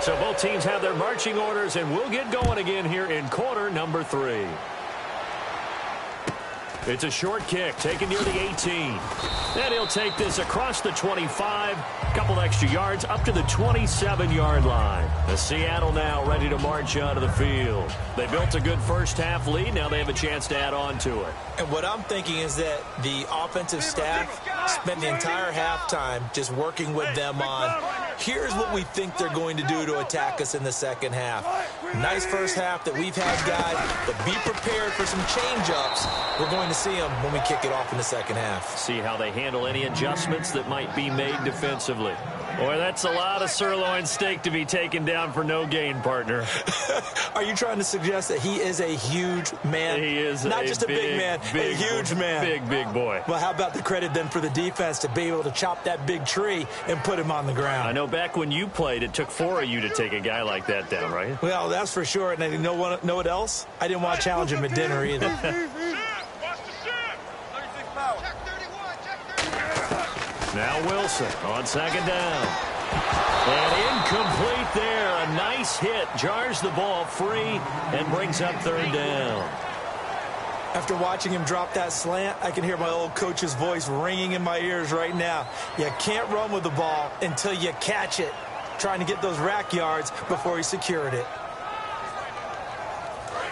So both teams have their marching orders, and we'll get going again here in quarter number 3. It's a short kick taken near the 18. And he'll take this across the 25, a couple extra yards up to the 27-yard line. The Seattle now ready to march onto the field. They built a good first-half lead. Now they have a chance to add on to it. And what I'm thinking is that the offensive staff spent the entire halftime just working with them on, here's what we think they're going to do to attack us in the second half. Nice first half that we've had, guys, but be prepared for some change-ups. We're going to see them when we kick it off in the second half. See how they handle any adjustments that might be made defensively. Boy, that's a lot of sirloin steak to be taken down for no gain, partner. Are you trying to suggest that he is a huge man? He is not just a big man, a huge man. Big boy. Well, how about the credit then for the defense to be able to chop that big tree and put him on the ground? I know back when you played, it took 4 of you to take a guy like that down, right? Well, that's for sure. And you know what else? I didn't want to challenge him at dinner either. Now Wilson on second down. And incomplete there. A nice hit. Jars the ball free and brings up third down. After watching him drop that slant, I can hear my old coach's voice ringing in my ears right now. You can't run with the ball until you catch it. Trying to get those rack yards before he secured it.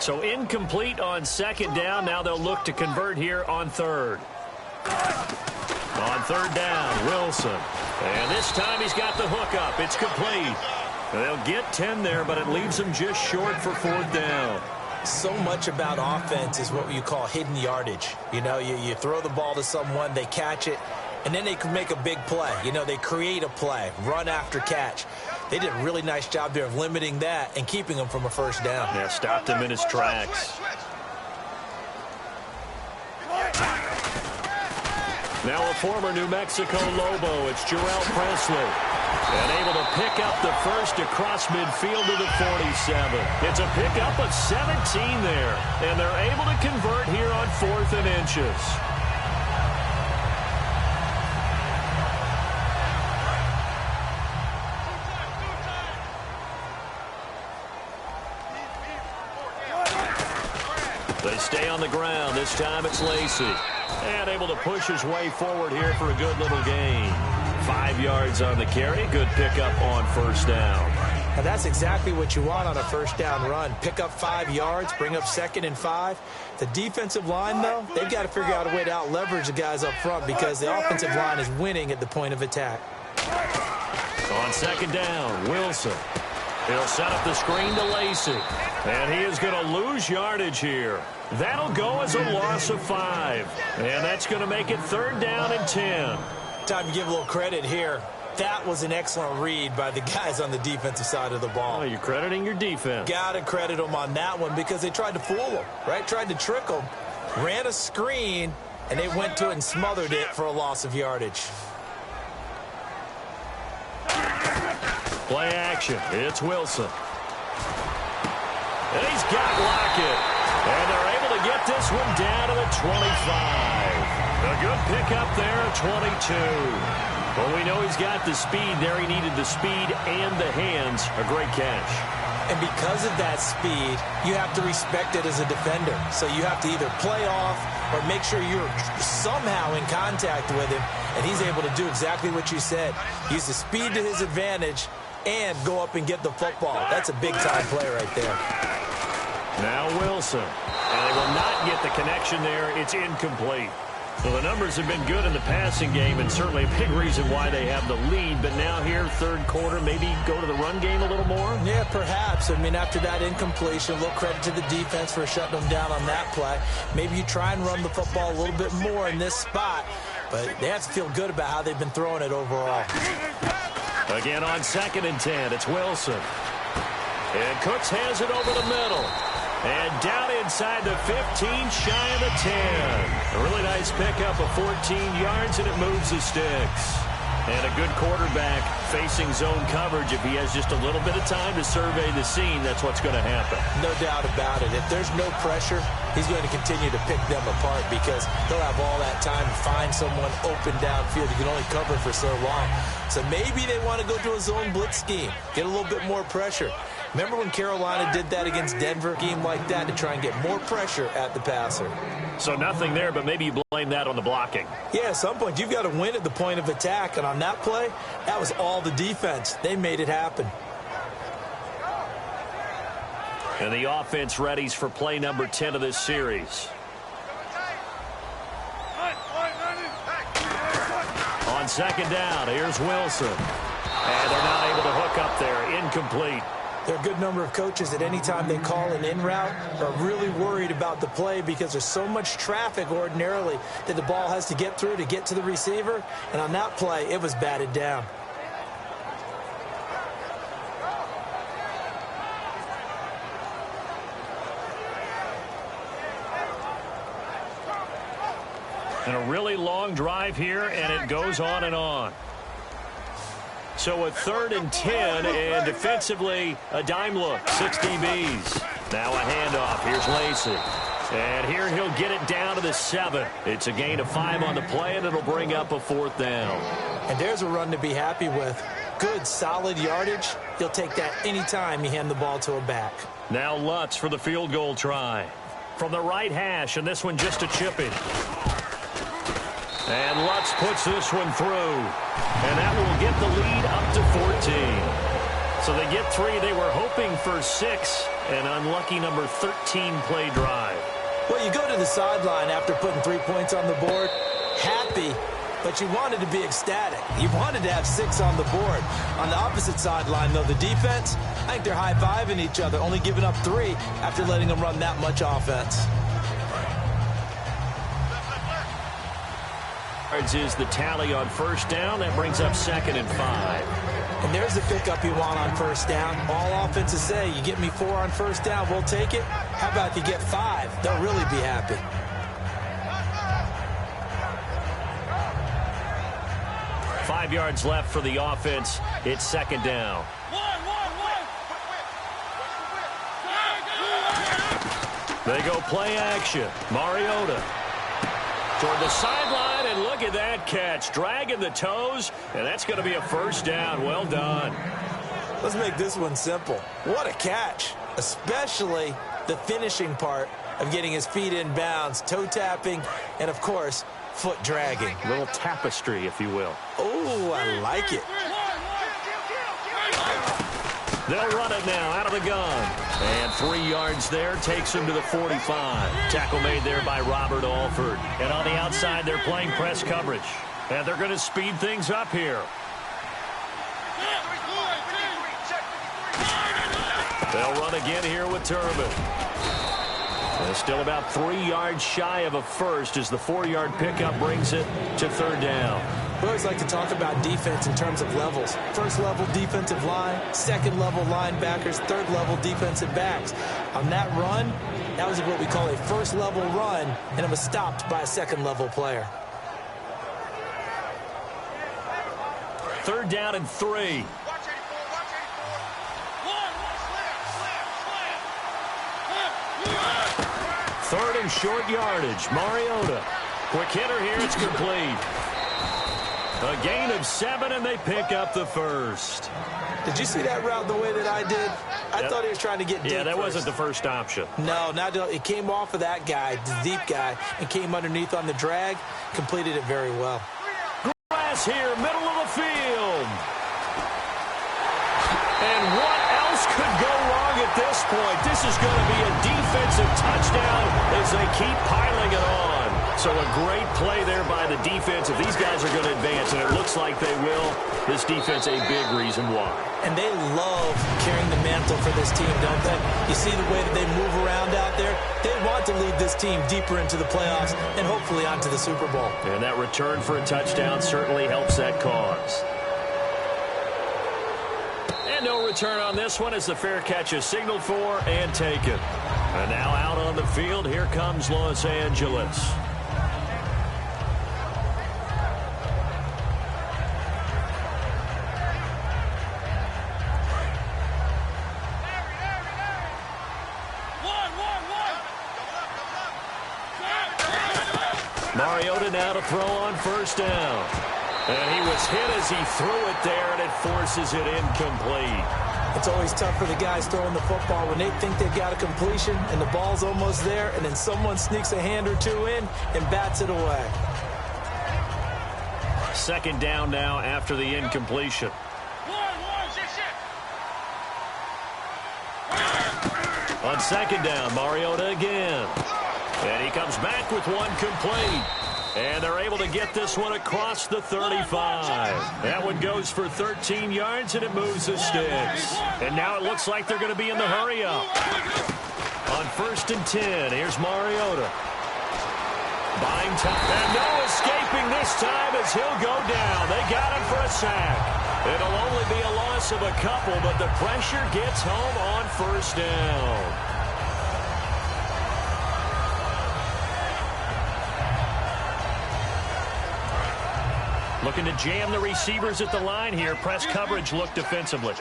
So incomplete on second down. Now they'll look to convert here on third. On third down, Wilson. And this time he's got the hook up. It's complete. They'll get 10 there, but it leaves them just short for fourth down. So much about offense is what you call hidden yardage. You know, you throw the ball to someone, they catch it, and then they can make a big play. You know, they create a play, run after catch. They did a really nice job there of limiting that and keeping him from a first down. Yeah, stopped him in his tracks. Now a former New Mexico Lobo, it's Jarrell Presley. And able to pick up the first across midfield to the 47. It's a pickup of 17 there. And they're able to convert here on 4th and inches. They stay on the ground. This time it's Lacey. And able to push his way forward here for a good little gain. 5 yards on the carry. Good pickup on first down. Now that's exactly what you want on a first down run. Pick up 5 yards, bring up 2nd and 5. The defensive line, though, they've got to figure out a way to out-leverage the guys up front because the offensive line is winning at the point of attack. On second down, Wilson. He'll set up the screen to Lacey. And he is going to lose yardage here. That'll go as a loss of 5. And that's going to make it third down and 10. Time to give a little credit here. That was an excellent read by the guys on the defensive side of the ball. Oh, you're crediting your defense. Got to credit them on that one because they tried to fool them, right? Tried to trick them. Ran a screen, and they went to it and smothered it for a loss of yardage. Play action. It's Wilson. And he's got Lockett. And they're able to get this one down to the 25. A good pickup there at 22. Well, we know he's got the speed there. He needed the speed and the hands. A great catch. And because of that speed, you have to respect it as a defender. So you have to either play off or make sure you're somehow in contact with him. And he's able to do exactly what you said. Use the speed to his advantage and go up and get the football. That's a big-time play right there. Now Wilson. And they will not get the connection there. It's incomplete. Well, the numbers have been good in the passing game and certainly a big reason why they have the lead. But now here, third quarter, maybe go to the run game a little more? Yeah, perhaps. I mean, after that incompletion, a little credit to the defense for shutting them down on that play. Maybe you try and run the football a little bit more in this spot. But they have to feel good about how they've been throwing it overall. Again on 2nd and 10, it's Wilson. And Cooks has it over the middle. And down inside the 15, shy of the 10. A really nice pickup of 14 yards, and it moves the sticks. And a good quarterback facing zone coverage. If he has just a little bit of time to survey the scene, that's what's going to happen. No doubt about it. If there's no pressure, he's going to continue to pick them apart because he'll have all that time to find someone open downfield. You can only cover for so long. So maybe they want to go to a zone blitz scheme, get a little bit more pressure. Remember when Carolina did that against Denver? A game like that to try and get more pressure at the passer. So nothing there, but maybe you blame that on the blocking. Yeah, at some point you've got to win at the point of attack, and on that play, that was all the defense. They made it happen. And the offense readies for play number 10 of this series. On second down, here's Wilson. And they're not able to hook up there. Incomplete. There are a good number of coaches that any time they call an in route are really worried about the play because there's so much traffic ordinarily that the ball has to get through to get to the receiver. And on that play, it was batted down. And a really long drive here, and it goes on and on. So a 3rd and 10, and defensively, a dime look. 6 DBs. Now a handoff. Here's Lacey. And here he'll get it down to the 7. It's a gain of 5 on the play, and it'll bring up a 4th down. And there's a run to be happy with. Good, solid yardage. He'll take that anytime you hand the ball to a back. Now Lutz for the field goal try. From the right hash, and this one just a chip in. And Lutz puts this one through. And that will get the lead up to 14. So they get 3. They were hoping for 6. An unlucky number 13 play drive. Well, you go to the sideline after putting 3 points on the board, happy, but you wanted to be ecstatic. You wanted to have 6 on the board. On the opposite sideline, though, the defense, I think they're high-fiving each other, only giving up 3 after letting them run that much offense. Is the tally on first down. That brings up 2nd and 5. And there's the pickup you want on first down. All offenses say, you get me 4 on first down, we'll take it. How about if you get 5? They'll really be happy. Five yards left for the offense. It's 2nd down. They go play action. Mariota toward the sideline, and look at that catch. Dragging the toes, and that's going to be a first down. Well done. Let's make this one simple. What a catch, especially the finishing part of getting his feet in bounds, toe tapping, and, of course, foot dragging. A little tapestry, if you will. Oh, I like it. They'll run it now out of the gun. And 3 yards there takes him to the 45. Tackle made there by Robert Alford. And on the outside, they're playing press coverage. And they're going to speed things up here. They'll run again here with Turbin. And still about 3 yards shy of a first as the 4-yard pickup brings it to 3rd down. We always like to talk about defense in terms of levels. First level defensive line, second level linebackers, third level defensive backs. On that run, that was what we call a first level run, and it was stopped by a second level player. 3rd down and 3. Third and short yardage. Mariota. Quick hitter here. It's complete. A gain of 7, and they pick up the first. Did you see that route the way that I did? I thought he was trying to get deep. Yeah, that first. wasn't the first option. No, it came off of that guy, the deep guy, and came underneath on the drag. Completed it very well. Grass here, middle of the field. And what else could go wrong at this point? This is going to be a defensive touchdown as they keep piling it on. So a great play there by the defense. If these guys are going to advance, and it looks like they will, this defense a big reason why. And they love carrying the mantle for this team, don't they? You see the way that they move around out there? They want to lead this team deeper into the playoffs and hopefully onto the Super Bowl. And that return for a touchdown certainly helps that cause. And no return on this one as the fair catch is signaled for and taken. And now out on the field, here comes Los Angeles. Mariota now to throw on first down. And he was hit as he threw it there, and it forces it incomplete. It's always tough for the guys throwing the football when they think they've got a completion and the ball's almost there, and then someone sneaks a hand or two in and bats it away. Second down now after the incompletion. On second down, Mariota again. And he comes back with one complete. And they're able to get this one across the 35. That one goes for 13 yards, and it moves the sticks. And now it looks like they're going to be in the hurry-up. On 1st and 10, here's Mariota. Buying time. And no escaping this time as he'll go down. They got him for a sack. It'll only be a loss of a couple, but the pressure gets home on 1st down. Looking to jam the receivers at the line here. Press coverage look defensively.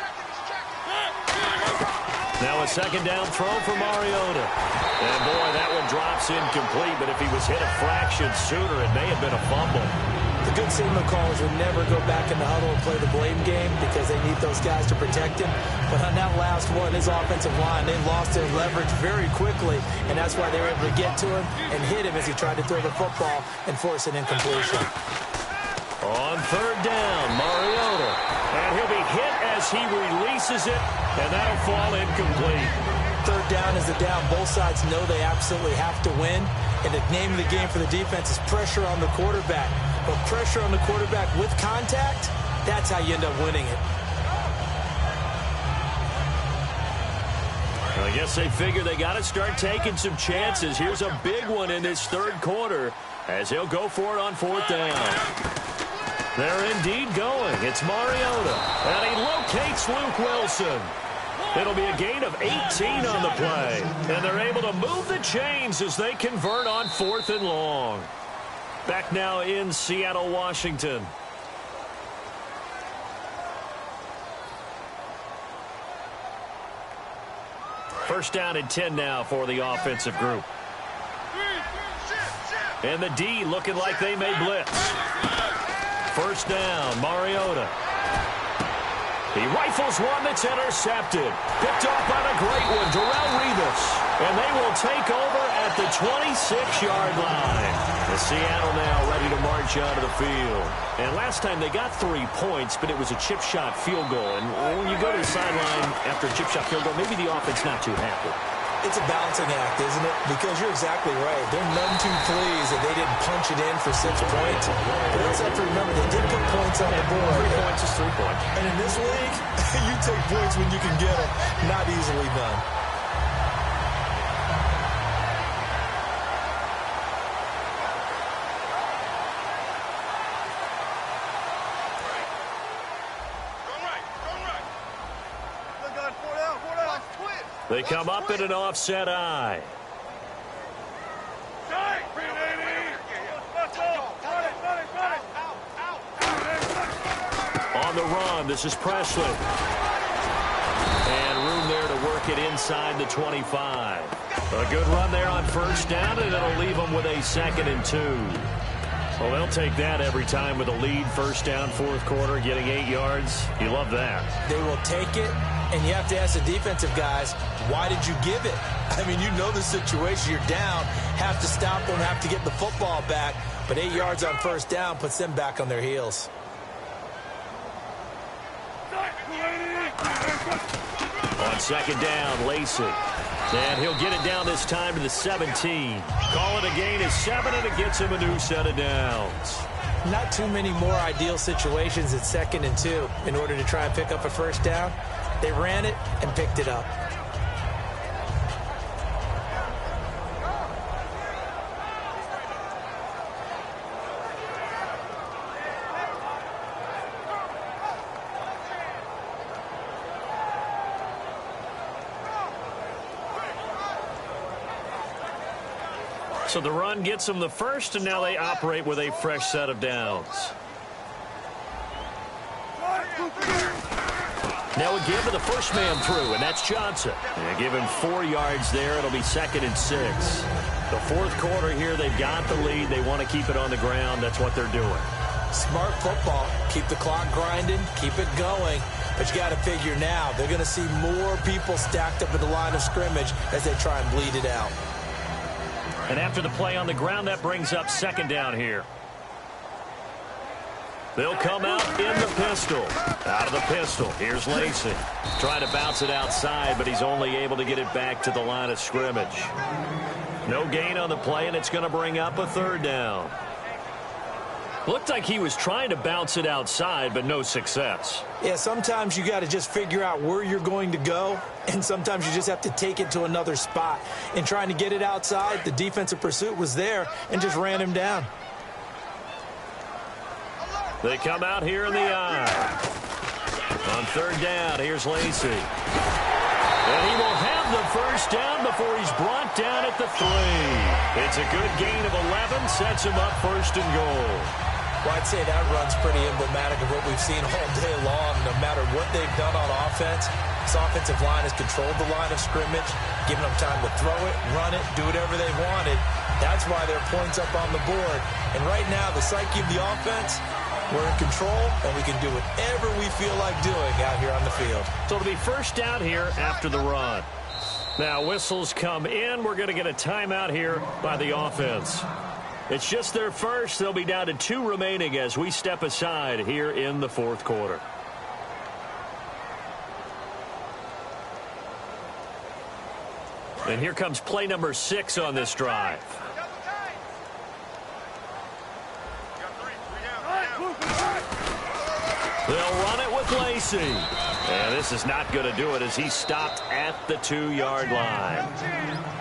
Now a second down throw for Mariota. And boy, that one drops incomplete, but if he was hit a fraction sooner, it may have been a fumble. The good signal callers would never go back in the huddle and play the blame game because they need those guys to protect him. But on that last one, his offensive line, they lost their leverage very quickly, and that's why they were able to get to him and hit him as he tried to throw the football and force an incompletion. On 3rd down, Mariota. And he'll be hit as he releases it, and that'll fall incomplete. 3rd down is the down. Both sides know they absolutely have to win. And the name of the game for the defense is pressure on the quarterback. But pressure on the quarterback with contact, that's how you end up winning it. I guess they figure they got to start taking some chances. Here's a big one in this 3rd quarter as he'll go for it on 4th down. They're indeed going. It's Mariota. And he locates Luke Wilson. It'll be a gain of 18 on the play. And they're able to move the chains as they convert on 4th and long. Back now in Seattle, Washington. First down and 10 now for the offensive group. And the D looking like they may blitz. First down, Mariota. He rifles one that's intercepted. Picked off by the great one, Darrelle Revis. And they will take over at the 26-yard line. The Seattle now ready to march onto the field. And last time they got 3 points, but it was a chip shot field goal. And when you go to the sideline after a chip shot field goal, maybe the offense not too happy. It's a balancing act, isn't it? Because you're exactly right. They're none too pleased that they didn't punch it in for 6 points. But also have to remember, they did put points on the board. 3 points is 3 points. And in this league, you take points when you can get them. Not easily done. They come up in an offset eye. On the run, this is Presley. And room there to work it inside the 25. A good run there on 1st down, and it'll leave them with a 2nd and 2. Well, they'll take that every time with a lead. 1st down, 4th quarter, getting 8 yards. You love that. They will take it. And you have to ask the defensive guys, why did you give it? I mean, you know the situation. You're down, have to stop them, have to get the football back. But 8 yards on 1st down puts them back on their heels. On 2nd down, Lacey. And he'll get it down this time to the 17. Call it a gain of 7, and it gets him a new set of downs. Not too many more ideal situations at 2nd and 2 in order to try and pick up a 1st down. They ran it and picked it up. So the run gets them the first, and now they operate with a fresh set of downs. Now a give to the first man through, and that's Johnson. And give him 4 yards there. It'll be 2nd and 6. The 4th quarter here, they've got the lead. They want to keep it on the ground. That's what they're doing. Smart football. Keep the clock grinding. Keep it going. But you got to figure now, they're going to see more people stacked up at the line of scrimmage as they try and bleed it out. And after the play on the ground, that brings up second down here. They'll come out in the pistol. Out of the pistol. Here's Lacey. Trying to bounce it outside, but he's only able to get it back to the line of scrimmage. No gain on the play, and it's going to bring up a third down. Looked like he was trying to bounce it outside, but no success. Yeah, sometimes you got to just figure out where you're going to go, and sometimes you just have to take it to another spot. In trying to get it outside, the defensive pursuit was there and just ran him down. They come out here in the eye. On third down, here's Lacey. And he will have the first down before he's brought down at the 3. It's a good gain of 11, sets him up first and goal. Well, I'd say that run's pretty emblematic of what we've seen all day long. No matter what they've done on offense, this offensive line has controlled the line of scrimmage, given them time to throw it, run it, do whatever they wanted. That's why there are points up on the board. And right now, the psyche of the offense, we're in control, and we can do whatever we feel like doing out here on the field. So it'll be first down here after the run. Now whistles come in. We're going to get a timeout here by the offense. It's just their first. They'll be down to 2 remaining as we step aside here in the fourth quarter. And here comes play number 6 on this drive. They'll run it with Lacey. And this is not going to do it as he stopped at the 2-yard line.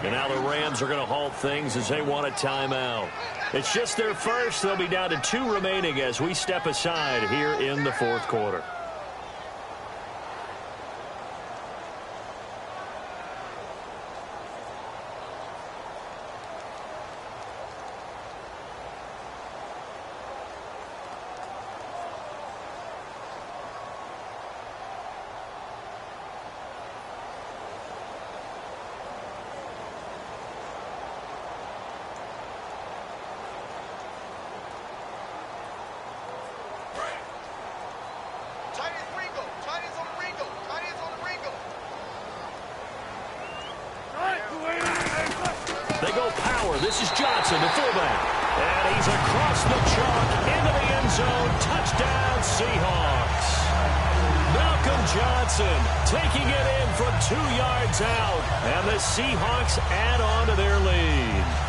And now the Rams are going to halt things as they want a timeout. It's just their first. They'll be down to 2 remaining as we step aside here in the fourth quarter. This is Johnson, the fullback. And he's across the chalk into the end zone. Touchdown, Seahawks. Malcolm Johnson taking it in from 2 yards out. And the Seahawks add on to their lead.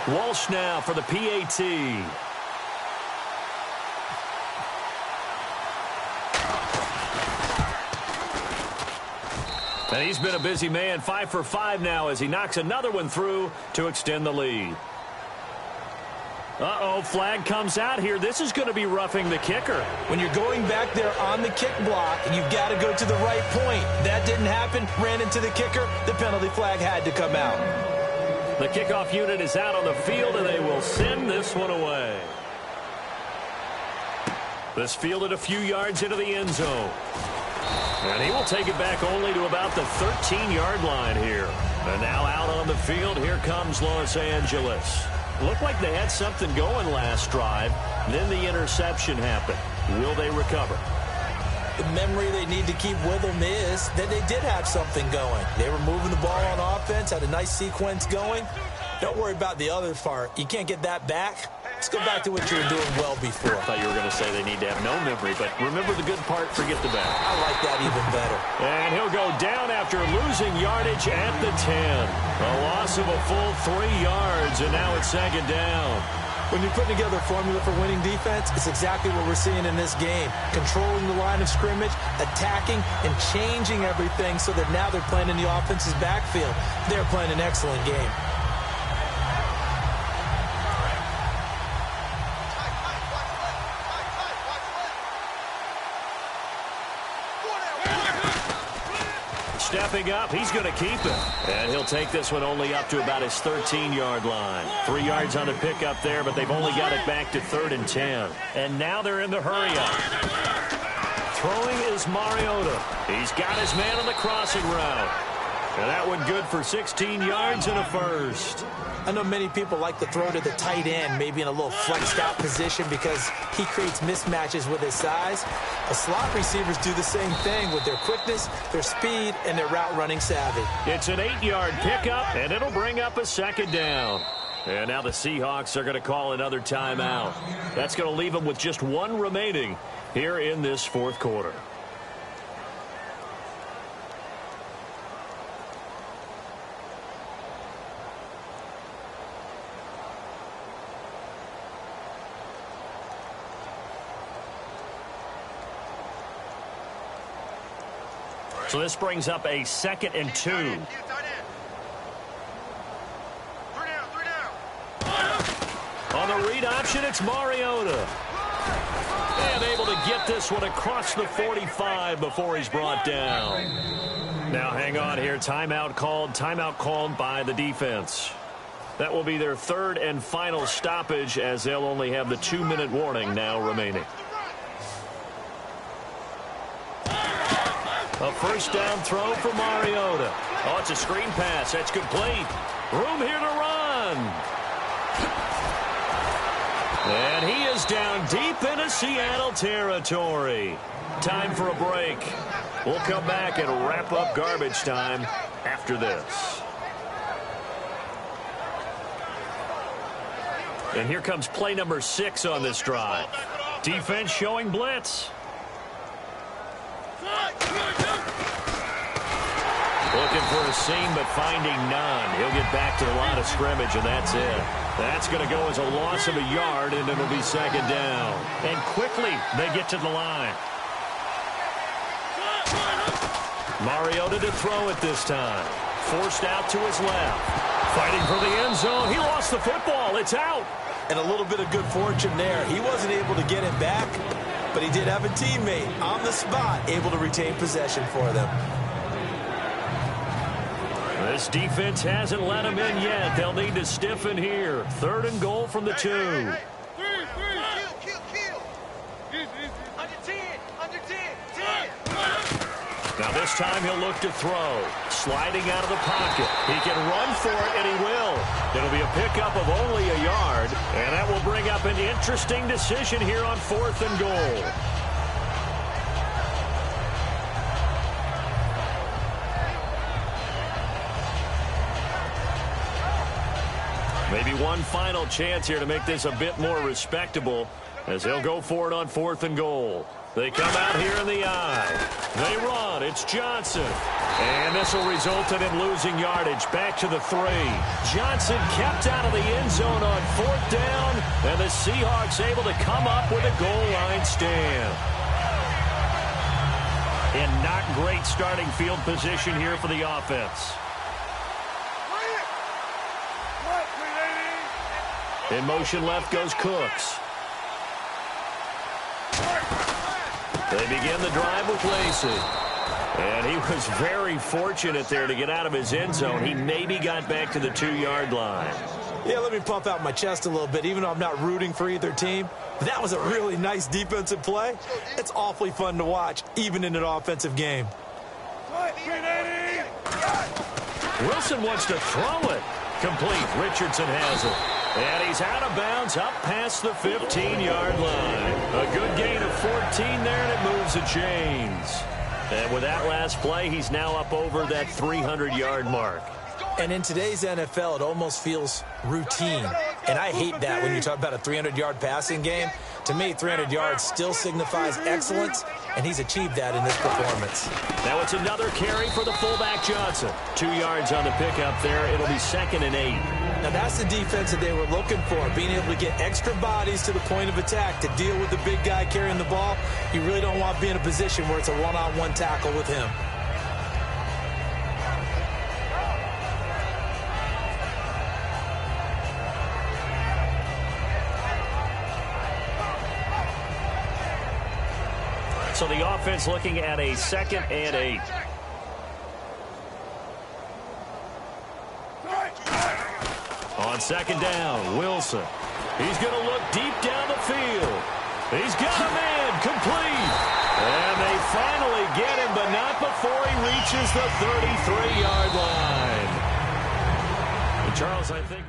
Walsh now for the PAT. And he's been a busy man, 5 for 5 now as he knocks another one through to extend the lead. Uh-oh, flag comes out here. This is going to be roughing the kicker. When you're going back there on the kick block, you've got to go to the right point. That didn't happen, ran into the kicker. The penalty flag had to come out. The kickoff unit is out on the field, and they will send this one away. This fielded a few yards into the end zone. And he will take it back only to about the 13-yard line here. And now out on the field, here comes Los Angeles. Looked like they had something going last drive. Then the interception happened. Will they recover? The memory they need to keep with them is that they did have something going. They were moving the ball on offense, had a nice sequence going. Don't worry about the other part. You can't get that back. Let's go back to what you were doing well before. I thought you were going to say they need to have no memory, but remember the good part, forget the bad. I like that even better. And he'll go down after losing yardage at the 10. A loss of a full 3 yards, and now it's second down. When you're putting together a formula for winning defense, it's exactly what we're seeing in this game. Controlling the line of scrimmage, attacking, and changing everything so that now they're playing in the offense's backfield. They're playing an excellent game. stepping up. He's going to keep it. And he'll take this one only up to about his 13-yard line. 3 yards on the pickup there, but they've only got it back to 3rd and 10. And now they're in the hurry-up. Throwing is Mariota. He's got his man on the crossing route. And that one good for 16 yards and a first. I know many people like to throw to the tight end, maybe in a little flexed out position because he creates mismatches with his size. The slot receivers do the same thing with their quickness, their speed, and their route running savvy. It's an 8-yard pickup, and it'll bring up a 2nd down. And now the Seahawks are going to call another timeout. That's going to leave them with just 1 remaining here in this 4th quarter. So this brings up a 2nd and 2. On the read option, it's Mariota. And able to get this one across the 45 before he's brought down. Now hang on here. Timeout called by the defense. That will be their 3rd and final stoppage as they'll only have the 2-minute warning now remaining. A 1st down throw for Mariota. Oh, it's a screen pass. That's complete. Room here to run. And he is down deep into Seattle territory. Time for a break. We'll come back and wrap up garbage time after this. And here comes play number 6 on this drive. Defense showing blitz. Looking for a seam, but finding none. He'll get back to the line of scrimmage, and that's it. That's going to go as a loss of a yard, and it'll be 2nd down. And quickly, they get to the line. Mariota to throw it this time. Forced out to his left. Fighting for the end zone. He lost the football. It's out. And a little bit of good fortune there. He wasn't able to get it back, but he did have a teammate on the spot able to retain possession for them. This defense hasn't let him in yet. They'll need to stiffen here. 3rd and goal from the 2. Kill. Under 10. Now this time he'll look to throw. Sliding out of the pocket. He can run for it, and he will. It'll be a pickup of only a yard, and that will bring up an interesting decision here on 4th and goal. Maybe one final chance here to make this a bit more respectable as they'll go for it on 4th and goal. They come out here in the eye. They run. It's Johnson. And this will result in him losing yardage. Back to the 3. Johnson kept out of the end zone on 4th down. And the Seahawks able to come up with a goal line stand. In not great starting field position here for the offense. In motion left goes Cooks. They begin the drive with Lacey. And he was very fortunate there to get out of his end zone. He maybe got back to the 2-yard line. Yeah, let me puff out my chest a little bit, even though I'm not rooting for either team. That was a really nice defensive play. It's awfully fun to watch, even in an offensive game. Wilson wants to throw it. Complete. Richardson has it. And he's out of bounds up past the 15-yard line. A good gain of 14 there, and it moves the chains. And with that last play, he's now up over that 300-yard mark. And in today's NFL, it almost feels routine. And I hate that when you talk about a 300-yard passing game. To me, 300 yards still signifies excellence, and he's achieved that in this performance. Now it's another carry for the fullback Johnson. 2 yards on the pickup there. It'll be 2nd and 8. Now that's the defense that they were looking for, being able to get extra bodies to the point of attack to deal with the big guy carrying the ball. You really don't want to be in a position where it's a one-on-one tackle with him. So the offense looking at a 2nd and 8. On second down, Wilson. He's going to look deep down the field. He's got a man complete. And they finally get him, but not before he reaches the 33-yard line. And Charles, I think...